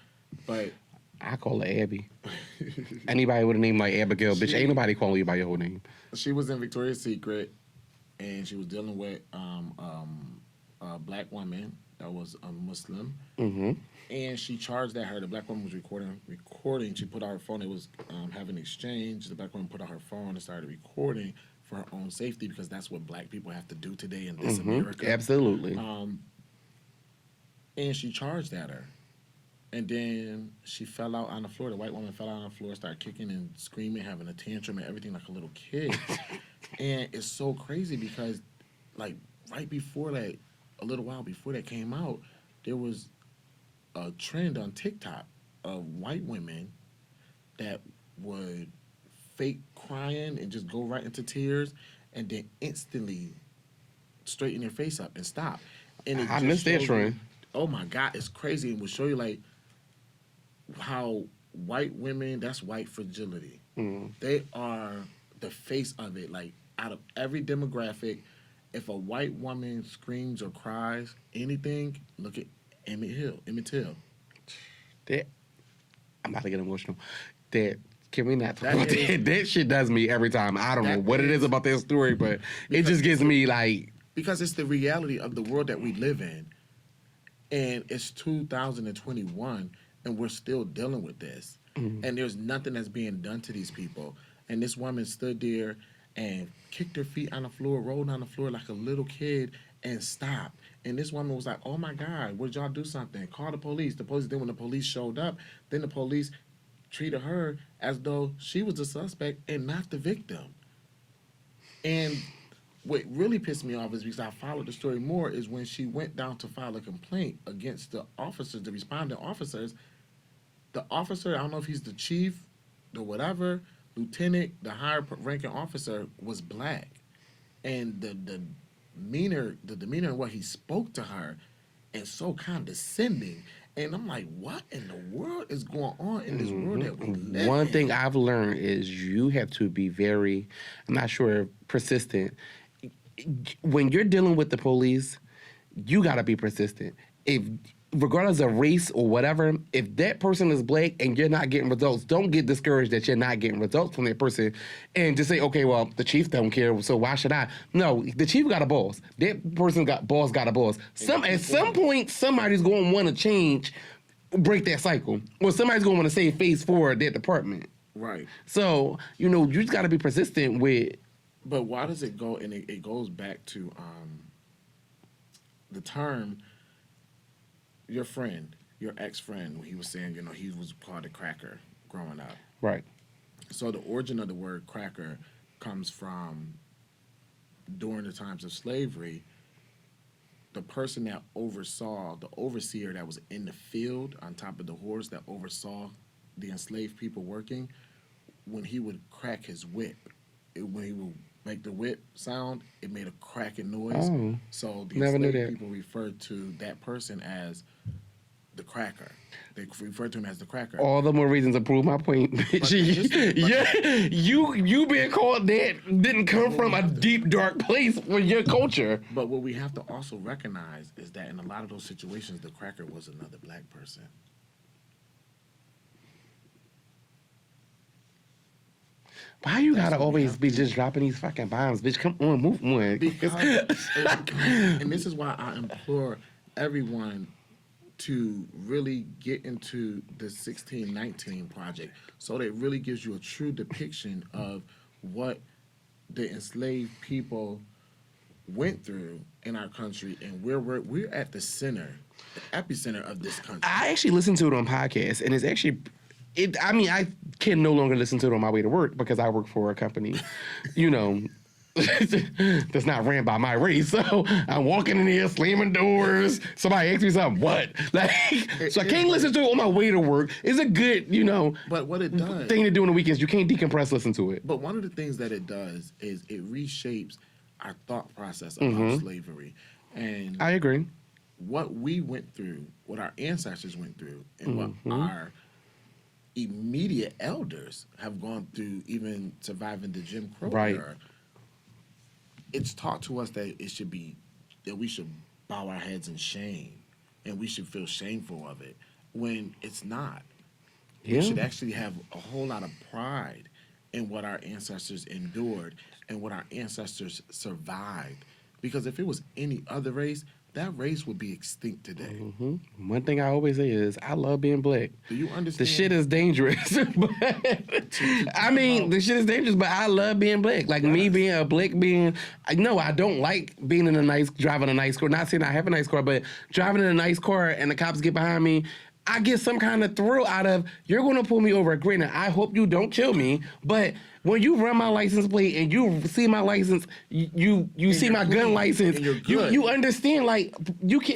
but I call her Abby. Anybody with a name like Abigail, bitch, ain't nobody calling you by your whole name. she was in Victoria's Secret, and she was dealing with a black woman that was a Muslim, and she charged at her. The black woman was recording. She put out her phone. It was having an exchange. The black woman put out her phone and started recording for her own safety because that's what black people have to do today in this America. Absolutely. And she charged at her. And then she fell out on the floor. The white woman fell out on the floor, started kicking and screaming, having a tantrum and everything like a little kid. And it's so crazy because, like, right before that, a little while before that came out, there was a trend on TikTok of white women that would fake crying and just go right into tears and then instantly straighten their face up and stop. And it I just missed that shows trend. you- oh my God, it's crazy. And will show you like how white women, that's white fragility. They are the face of it. Like out of every demographic, if a white woman screams or cries anything, look at Emmett Till. That, I'm about to get emotional. That, can we not talk That about is- that? That shit does me every time. I don't know That what it is is- about that story, but it Because- just gives me like, Because it's the reality of the world that we live in. And it's 2021, and we're still dealing with this. And there's nothing that's being done to these people. And this woman stood there and kicked her feet on the floor, rolled on the floor like a little kid, and stopped. And this woman was like, oh my God, would y'all do something? Call the police. Then when the police showed up, then the police treated her as though she was the suspect and not the victim. And what really pissed me off is because I followed the story more is when she went down to file a complaint against the officers, the responding officers. The officer, I don't know if he's the chief, the whatever, lieutenant, the higher ranking officer was black. And the demeanor in what he spoke to her and so condescending. And I'm like, what in the world is going on in this world that we live one in? thing I've learned is you have to be very, I'm not sure, persistent. When you're dealing with the police, you gotta be persistent. If regardless of race or whatever, if that person is black and you're not getting results, don't get discouraged that you're not getting results from that person and just say, okay, well, the chief don't care, so why should I? No, the chief got a boss. That person got a boss. At some point, somebody's going to want to change, break that cycle, or somebody's going to want to save face for that department. Right. So, you know, you just got to be persistent with. But why does it go? And it goes back to the term. Your friend, your ex-friend, when he was saying, you know, he was called a cracker growing up. Right. So the origin of the word cracker comes from during the times of slavery. The person that oversaw, the overseer that was in the field on top of the horse that oversaw the enslaved people working, when he would crack his whip, when he would make the whip sound, it made a cracking noise. Oh, So the never knew enslaved that. people referred to that person as the cracker. They referred to him as the cracker. All the more reasons to prove my point. You being called that didn't come from a deep, dark place for your culture. But what we have to also recognize is that in a lot of those situations, the cracker was another black person. Why you That's gotta what we always have be to- just dropping these fucking bombs, bitch? Come on, move on. Because, and this is why I implore everyone to really get into the 1619 project, so that it really gives you a true depiction of what the enslaved people went through in our country, and we're at the center, the epicenter of this country. I actually listened to it on podcasts, and it's actually, I can no longer listen to it on my way to work because I work for a company, you know, that's not ran by my race. So I'm walking in here, slamming doors. Somebody asks me something, what? Like, so I can't listen to it on my way to work. It's a good, But what it does, thing to do on the weekends. You can't decompress, listen to it. but one of the things that it does is it reshapes our thought process about slavery. And I agree. what we went through, what our ancestors went through, and what our immediate elders have gone through, even surviving the Jim Crow era, it's taught to us that we should bow our heads in shame, and we should feel shameful of it, when it's not. Yeah. We should actually have a whole lot of pride in what our ancestors endured and what our ancestors survived. Because if it was any other race, that race would be extinct today. One thing I always say is I love being black. Do you understand? The shit is dangerous. But, I mean, the shit is dangerous, but I love being black. Like me being a black being, no, I don't like being driving a nice car. Not saying I have a nice car, but driving in a nice car and the cops get behind me, I get some kind of thrill out of, you're going to pull me over. Granted, I hope you don't kill me, but when you run my license plate and you see my license, you see my gun license, you understand, like,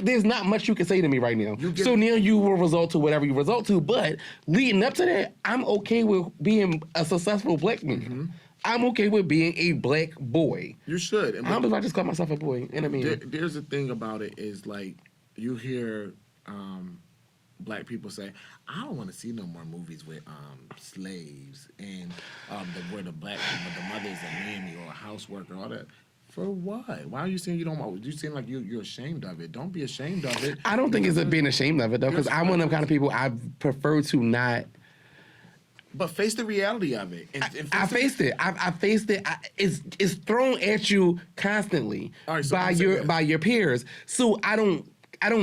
there's not much you can say to me right now. So now you will result to whatever you result to, but leading up to that, I'm okay with being a successful black man. I'm okay with being a black boy. You should. I don't know if I just call myself a boy. And I mean, there's a thing about it is, like, you hear black people say, I don't want to see no more movies with slaves and where the black people, the mother's a nanny or a houseworker, all that. For what? Why are you saying you don't want? You seem like you're ashamed of it. Don't be ashamed of it. I don't think it's being ashamed of it, though, because I'm one of them kind of people I prefer to not. But face the reality of it. I faced it. I faced it. It's thrown at you constantly by your peers. So I don't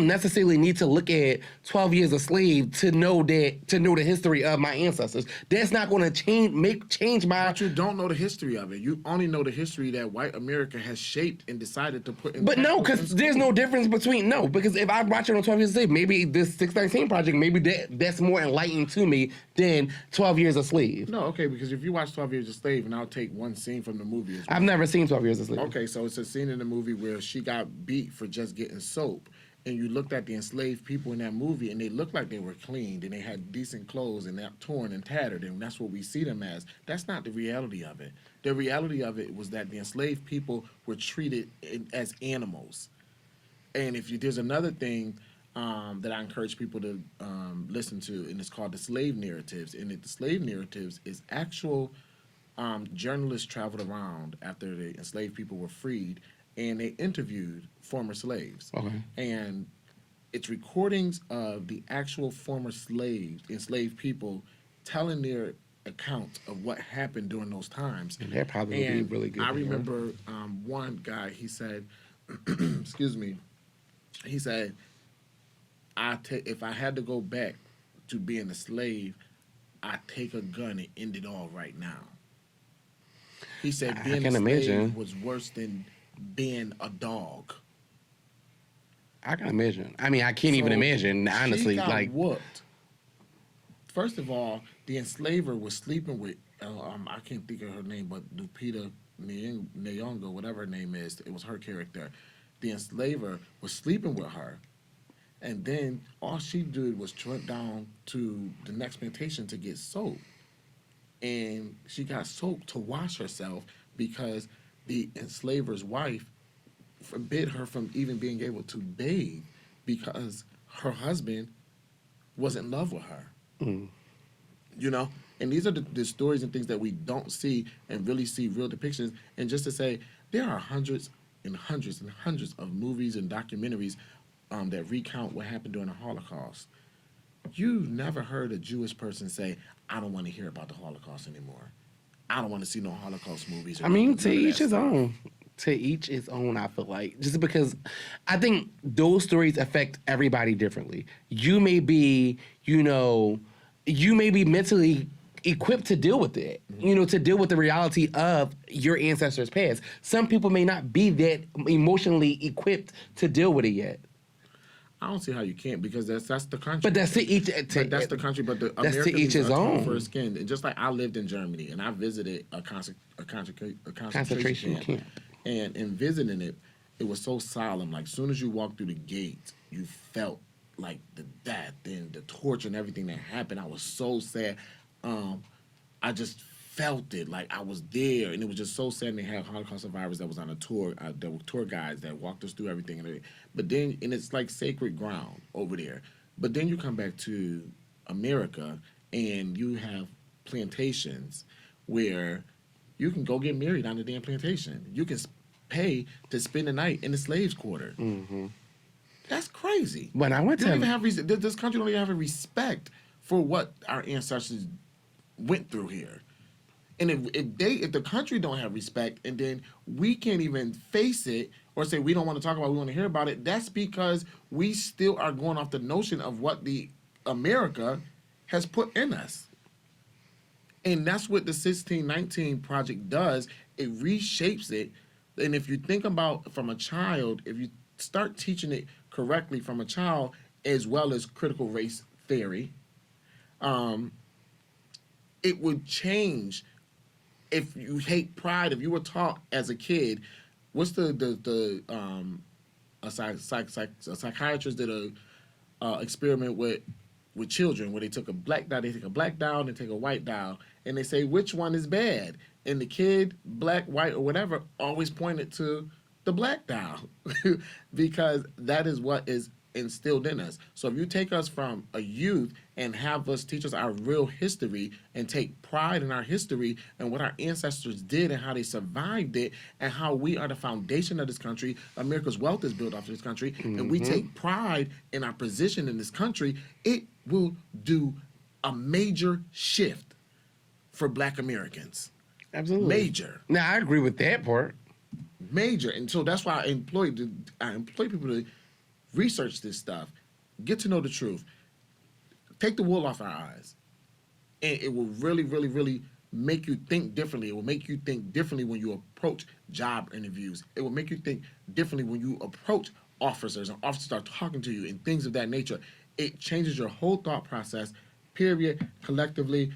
necessarily need to look at 12 Years a Slave to know the history of my ancestors. That's not going to change my. But you don't know the history of it. You only know the history that white America has shaped and decided to put in. But no, because there's no difference between because if I watch it on 12 Years a Slave, maybe this 619 Project, maybe that's more enlightening to me than 12 Years a Slave. No, okay, because if you watch 12 Years a Slave, and I'll take one scene from the movie. I've never seen 12 Years a Slave. Okay, so it's a scene in the movie where she got beat for just getting soap. And you looked at the enslaved people in that movie, and they looked like they were cleaned, and they had decent clothes, and they're torn and tattered, and that's what we see them as. That's not the reality of it. The reality of it was that the enslaved people were treated as animals. And there's another thing that I encourage people to listen to, and it's called the slave narratives. And the slave narratives is actual journalists traveled around after the enslaved people were freed, and they interviewed former slaves. Okay. And it's recordings of the actual former enslaved people, telling their account of what happened during those times. And that probably would be really good. I remember one guy, he said, excuse me, he said, if I had to go back to being a slave, I'd take a gun and end it all right now. He said being a slave was worse than being a dog. I can imagine. I mean, I can't even imagine, honestly. She got whooped. First of all, the enslaver was sleeping with, I can't think of her name, but Lupita Nyong'o, whatever her name is, it was her character. The enslaver was sleeping with her, and then all she did was went down to the next plantation to get soap. And she got soap to wash herself because the enslaver's wife forbid her from even being able to bathe because her husband was in love with her. You know? And these are the stories and things that we don't see and really see real depictions. And just to say, there are hundreds and hundreds and hundreds of movies and documentaries that recount what happened during the Holocaust. You've never heard a Jewish person say, I don't want to hear about the Holocaust anymore. I don't want to see no Holocaust movies. I mean, to each his own. To each his own, I feel like. Just because I think those stories affect everybody differently. You may be, mentally equipped to deal with it, to deal with the reality of your ancestors' past. Some people may not be that emotionally equipped to deal with it yet. I don't see how you can't, because that's the country. But that's to each. That's the country. But the that's to each his own. For skin. And just like I lived in Germany and I visited a Concentration camp. And in visiting it, it was so solemn. Like, as soon as you walked through the gates, you felt like the death and the torture and everything that happened. I was so sad. I just felt it. Like, I was there, and it was just so sad. And they had Holocaust survivors that was on a tour. There were tour guides that walked us through everything. But then, and it's like sacred ground over there. But then you come back to America, and you have plantations where you can go get married on the damn plantation. You can pay to spend the night in the slaves' quarter. Mm-hmm. That's crazy. When I went They to don't even have this country don't even have a respect for what our ancestors went through here. And if the country don't have respect, and then we can't even face it or say we don't want to talk about it, we want to hear about it, that's because we still are going off the notion of what the America has put in us. And that's what the 1619 Project does. It reshapes it. And if you think about from a child, if you start teaching it correctly from a child, as well as critical race theory, it would change. If you hate pride, if you were taught as a kid, what's a psychiatrist did a experiment with children where they took a black doll, they take a black doll and they take a white doll, and they say which one is bad, and the kid, black, white, or whatever, always pointed to the black doll because that is what is instilled in us. So if you take us from a youth and have us teach us our real history and take pride in our history and what our ancestors did and how they survived it and how we are the foundation of this country, America's wealth is built off of this country, and we take pride in our position in this country, it will do a major shift for Black Americans. Absolutely. Major. Now, I agree with that part. Major. And so that's why I employ people to research this stuff, get to know the truth, take the wool off our eyes, and it will really, really, really make you think differently. It will make you think differently when you approach job interviews. It will make you think differently when you approach officers and officers start talking to you and things of that nature. It changes your whole thought process, period, collectively.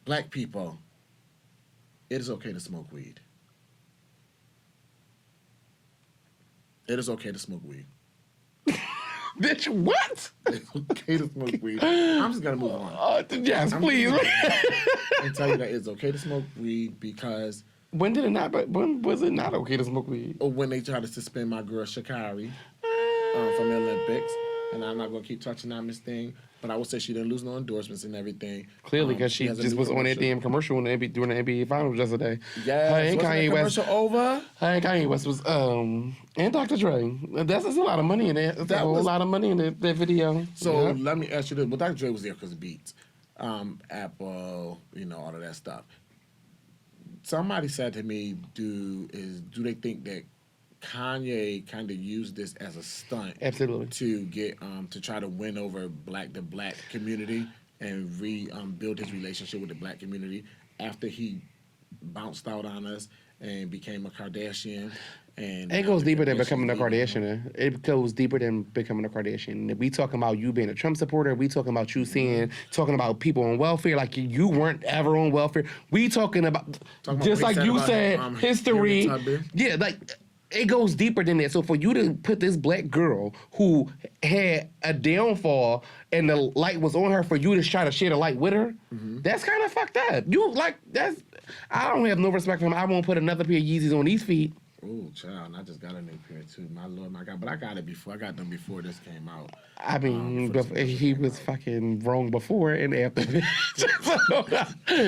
Black people, it is okay to smoke weed. It is okay to smoke weed. Bitch, what? It's okay to smoke weed. I'm just gonna move on. Yes, please. And tell you that it's okay to smoke weed because When did it not? When was it not okay to smoke weed? when they tried to suspend my girl Sha'Carri from the Olympics, and I'm not gonna keep touching on this thing, but I would say she didn't lose no endorsements and everything. Clearly, because she has a just new was on that commercial. damn commercial when they during the NBA Finals yesterday. Yes, Her and wasn't Kanye that West. commercial over? Her and Kanye West was and Dr. Dre. That's a lot of money in there. That's a whole lot of money in that video. So Yeah. let me ask you this. Well, Dr. Dre was there because of Beats, Apple, all of that stuff. Somebody said to me, do they think that Kanye kind of used this as a stunt Absolutely. to get to try to win over the black community and rebuild his relationship with the black community after he bounced out on us and became a Kardashian? And It goes deeper than becoming a Kardashian. Kardashian. It goes deeper than becoming a Kardashian. We talking about you being a Trump supporter. We talking about you talking about people on welfare like you weren't ever on welfare. We talking about just what like he you about, said, history. Harriet Tubman. Yeah, like it goes deeper than that. So for you to put this black girl who had a downfall and the light was on her, for you to try to share the light with her, that's kind of fucked up. I don't have no respect for him. I won't put another pair of Yeezys on these feet. Oh, child, and I just got a new pair too. My Lord, my God. But I got it before. I got them before this came out. I mean, he was fucking wrong before and after. That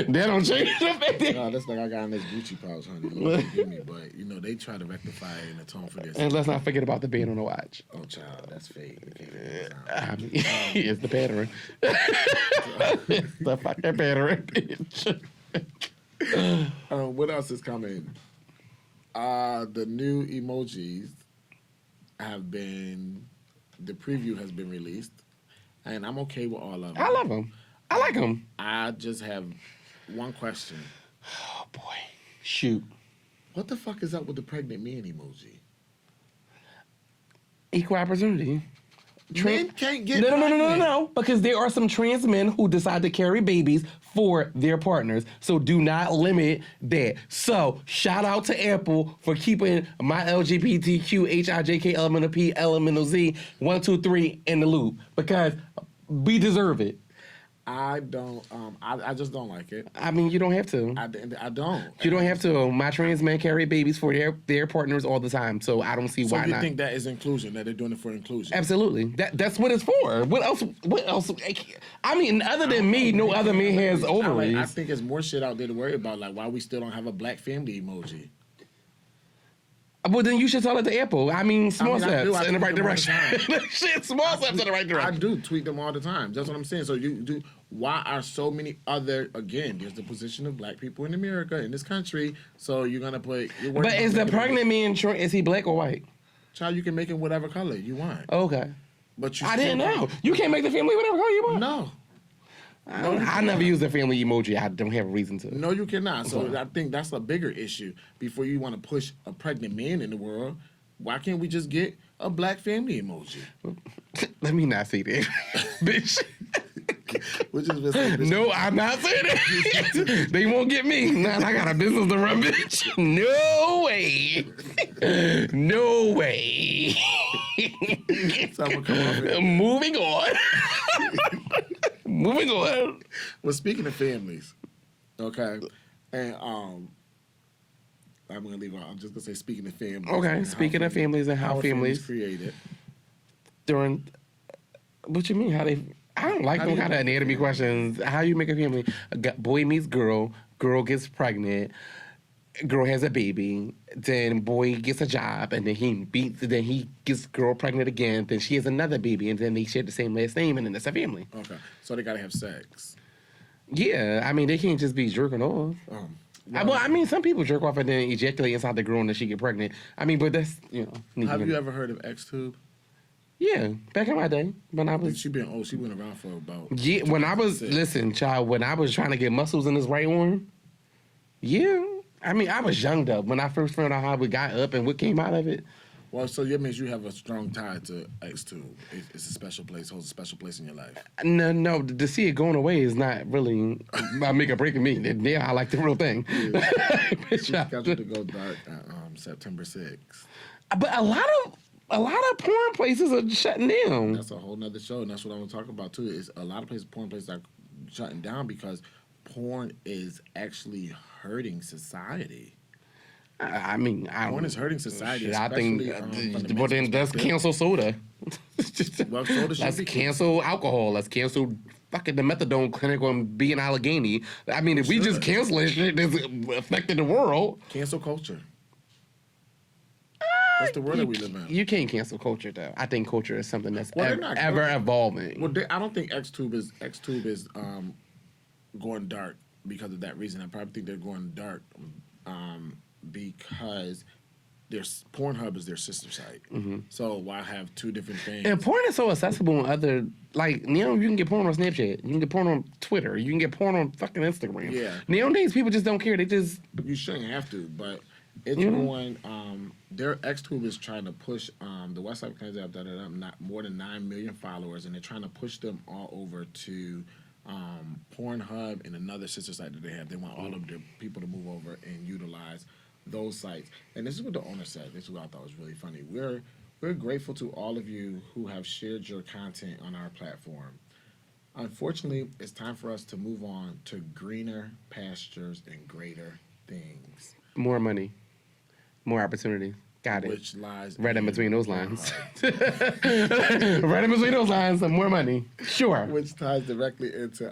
don't change the fact that- No, that's like I got in this Gucci pouch, honey. Lord forgive me, but they try to rectify it and atone for this. And let's not forget about the band on the watch. Oh, child, that's fake. You can't figure this out. I mean, it's the pattern. It's the fucking pattern, bitch. What else is coming? The new emojis the preview has been released, and I'm okay with all of them. I love them. I like them. I just have one question. Oh, boy. Shoot. What the fuck is up with the pregnant man emoji? Equal opportunity. Men can't get no, pregnant. because there are some trans men who decide to carry babies for their partners. So do not limit that. So shout out to Apple for keeping my LGBTQ HIJK elemental P elemental Z 1 2 3 in the loop because we deserve it. I don't. I just don't like it. I mean, you don't have to. I don't. You don't have to. My trans men carry babies for their partners all the time, so I don't see So why you not. think that is inclusion? That they're doing it for inclusion? Absolutely. That's what it's for. What else? I mean, other than me, no other man has ovaries. I think there's more shit out there to worry about, like why we still don't have a black family emoji. Well, then you should tell it to Apple. I mean, small steps I in the right tweet them all the direction. time. Shit, small steps in the right direction. I do tweet them all the time. That's what I'm saying. So you do. Why are so many other? Again, there's the position of black people in America in this country. So you're gonna put. But is the pregnant man is he black or white? Child, you can make him whatever color you want. Okay. But you I didn't know. You can't make the family whatever color you want. No. I never use the family emoji. I don't have a reason to. No, you cannot. So I think that's a bigger issue. Before you want to push a pregnant man in the world, why can't we just get a black family emoji? Let me not say that, bitch. Which is just No, I'm not saying that. They won't get me. Nah, I got a business to run, bitch. No way. No way. So I'm gonna come off it. Moving on. Moving on. Well, speaking of families, okay, and I'm gonna leave out. I'm just gonna say speaking of families. Okay, and speaking of families and how families created. during. What you mean? How they? I don't like How them do you kind of make a anatomy family? questions. How you make a family? Boy meets girl. Girl gets pregnant. Girl has a baby. Then boy gets a job, and then he gets girl pregnant again. Then she has another baby, and then they share the same last name, and then it's a family. Okay, so they gotta have sex. Yeah, I mean they can't just be jerking off. Well, I mean some people jerk off and then ejaculate inside the girl, and then she get pregnant. I mean, but that's Have you ever heard of Xtube? Yeah, back in my day when I was. She been around for about. Yeah, when I was listen, child. When I was trying to get muscles in this right arm. Yeah, I mean I was young though when I first found out how we got up and what came out of it. Well, so that means you have a strong tie to Xtube. It's a special place, holds a special place in your life. No, to see it going away is not really a make or break of me. Yeah, I like the real thing. She's scheduled to go dark September 6th. But a lot of porn places are shutting down. That's a whole nother show, and that's what I want to talk about too. Is a lot of porn places are shutting down because porn is actually hurting society. I mean, Porn is hurting society. I think, but then let's cancel soda. Well, soda should Let's be cancel alcohol. Let's cancel fucking the methadone clinic on B in Allegheny. I mean, if we just cancel it, shit that's affecting the world. Cancel culture. That's the world that we live in. You can't cancel culture, though. I think culture is something that's Well, they're not ever evolving. Well, I don't think Xtube is going dark because of that reason. I probably think they're going dark because Pornhub is their sister site. Mm-hmm. So why have two different things? And porn is so accessible on other, like, you can get porn on Snapchat. You can get porn on Twitter. You can get porn on fucking Instagram. Yeah. Nowadays, people just don't care. They just... You shouldn't have to, but it's going. Their Xtube is trying to push the Westside Kansas app that have not more than 9 million followers, and they're trying to push them all over to Pornhub and another sister site that they have. They want all of their people to move over and utilize those sites. And this is what the owner said. This is what I thought was really funny. We're grateful to all of you who have shared your content on our platform. Unfortunately, it's time for us to move on to greener pastures and greater things. More money. More opportunity. Got it. Which lies Right in between those lines. Right in between those lines, some more money. Sure. Which ties directly into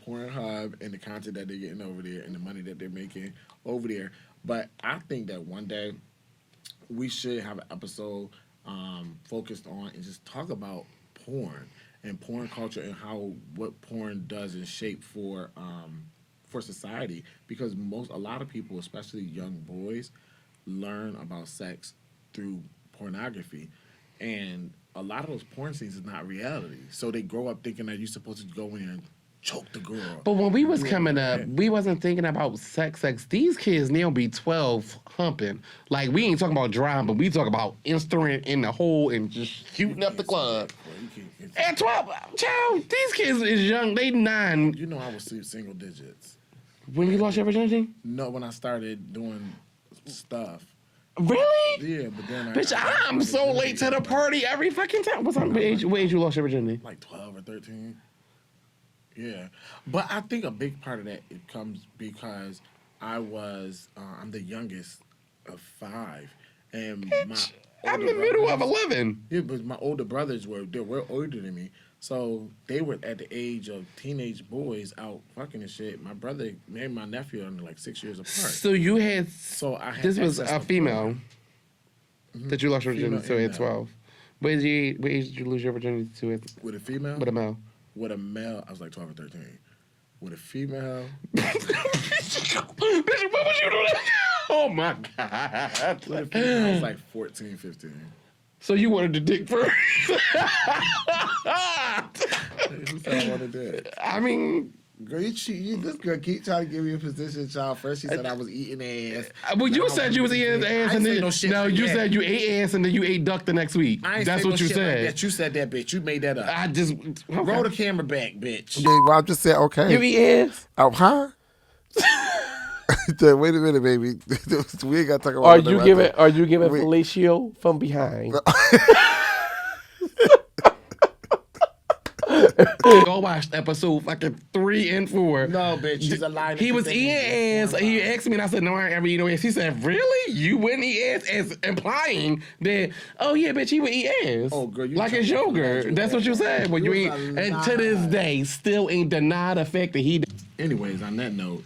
Pornhub and the content that they're getting over there and the money that they're making over there. But I think that one day we should have an episode focused on and just talk about porn and porn culture and what porn does and shape for society, because a lot of people, especially young boys, learn about sex through pornography, and a lot of those porn scenes is not reality. So they grow up thinking that you're supposed to go in there and choke the girl. But when we was coming up, we wasn't thinking about sex. These kids now be 12 humping. Like, we ain't talking about drama, but we talk about instant in the hole and just shooting up the club. You can't At 12, child, these kids is young. They 9. You know I was single digits. When you lost your virginity? No, when I started doing stuff. Really? Yeah, but then Bitch, I'm so late to the party every fucking time. What age you lost your virginity? Like 12 or 13. Yeah. But I think a big part of that it comes because I'm the youngest of 5. And Bitch, I'm the middle of 11. Yeah, but my older brothers were older than me. So they were at the age of teenage boys out fucking and shit. My brother and my nephew are like 6 years apart. So you had. So I had This was access a to female that you lost your virginity to at male. 12. What age did you lose your virginity to With a female? with a male? With a male, I was like 12 or 13. With a female, Bitch, what was you doing? Oh my God. with a female I was like 14, 15. So you wanted the dick first? Who said I wanted that? I mean, Girl, this girl keep trying to give me a position, child. First she said I was eating ass. well, you said you was eating ass, and then no shit no, like you that. said you ate ass, and then you ate duck the next week. I ain't That's say what no you shit like said. that. You said that, bitch. You made that up. I just Roll the camera back, bitch. Yeah, well, I just said okay. You eat ass? Oh, huh? Wait a minute, baby. We ain't got to talk about. Are that you right giving there. Are you giving Wait. fellatio from behind? Go watch episode fucking 3 and 4. No, bitch. She's a liar. He was eating ass. He asked me, and I said, "No, I ain't ever eat no ass." He said, "Really? You wouldn't eat ass?" As implying that, oh yeah, bitch, he would eat ass. Oh, girl, you like it's talking about yogurt. that. That's what you said. When you You eat, was a and to this liar. day, still ain't denied the fact that he. Anyways, on that note,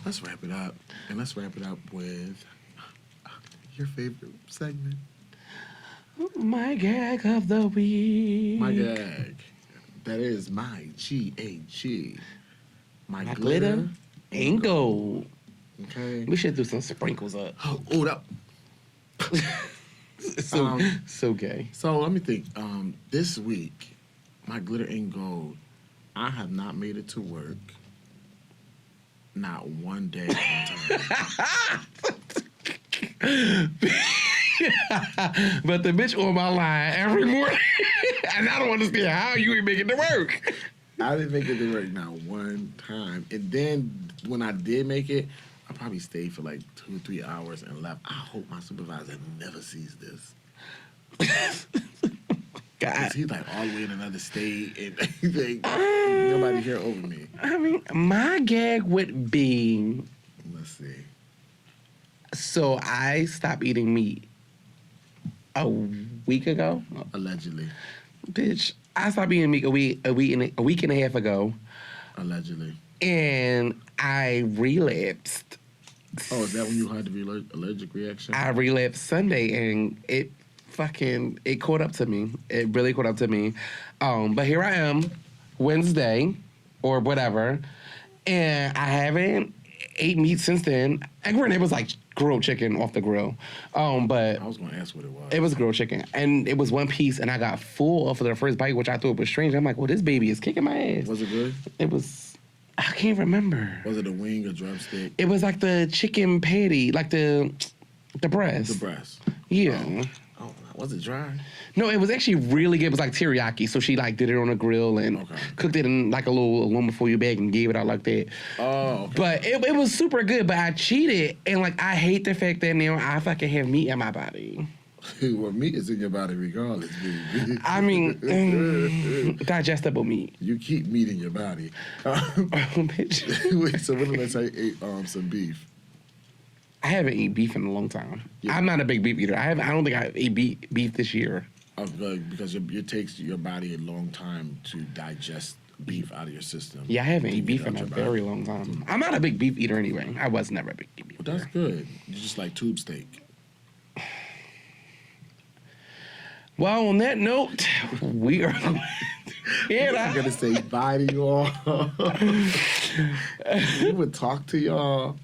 let's wrap it up. And let's wrap it up with your favorite segment. My gag of the week. My gag. That is my G-A-G. My My glitter. glitter and gold. Okay. We should do some sprinkles up. Oh, that. So gay. So let me think. This week, my glitter and gold. I have not made it to work. Not one day on time. But the bitch on my line every morning, and I don't understand how you ain't make it to work. I didn't make it to work not one time. And then when I did make it, I probably stayed for like 2 or 3 hours and left. I hope my supervisor never sees this. God. 'Cause he's like all the way in another state and like, nobody here over me. I mean, my gag would be, Let's see. so I stopped eating meat a week ago. Allegedly. Bitch, I stopped eating meat a week and a half ago, Allegedly. and I relapsed. Oh, is that when you had to be allergic reaction? I relapsed Sunday, and it caught up to me. It really caught up to me. But here I am, Wednesday or whatever, and I haven't ate meat since then. And granted, it was like grilled chicken off the grill. But I was going to ask what it was. it was grilled chicken, and it was one piece, and I got full off of the first bite, which I thought was strange. I'm like, well, this baby is kicking my ass. Was it good? It was, I can't remember. Was it a wing or drumstick? It was like the chicken patty, like the breast. The breast. Yeah. Oh, was it dry? No, it was actually really good. It was like teriyaki. So she like did it on a grill and Okay. cooked it in like a little aluminum foil bag and gave it out like that. Oh, okay. But it was super good. But I cheated, and like I hate the fact that now I fucking have meat in my body. Well, meat is in your body regardless, baby. I mean, digestible meat. You keep meat in your body. Bitch. Wait, so when did I say ate some beef? I haven't eaten beef in a long time. Yeah. I'm not a big beef eater. I don't think I ate beef this year. Because it takes your body a long time to digest beef out of your system. Yeah, I haven't To eaten get beef out in a your body. very long time. I'm not a big beef eater anyway. I was never a big beef eater. But that's good. You just like tube steak. Well, on that note, we are. I'm gonna say bye to you all. We will talk to y'all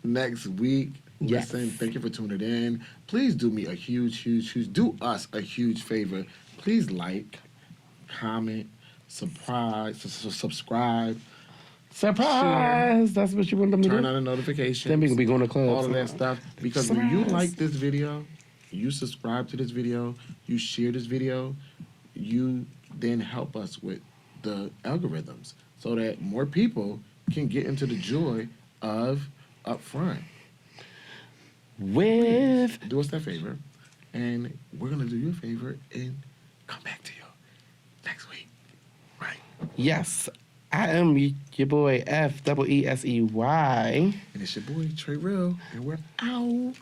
next week. Yes. Listen, thank you for tuning in. Please do me a huge do us a huge favor. Please like, comment, subscribe. Surprise! That's what you want them to Turn do. on the notifications. Then we can be going to clubs. All of that stuff. Because when you Surprise. like this video, you subscribe to this video, you share this video, you then help us with the algorithms so that more people can get into the joy of Upfront. With Do us that favor, and we're gonna do you a favor and come back to you next week, right? yes, I am your boy Feesey. And it's your boy Trey Real, and we're out.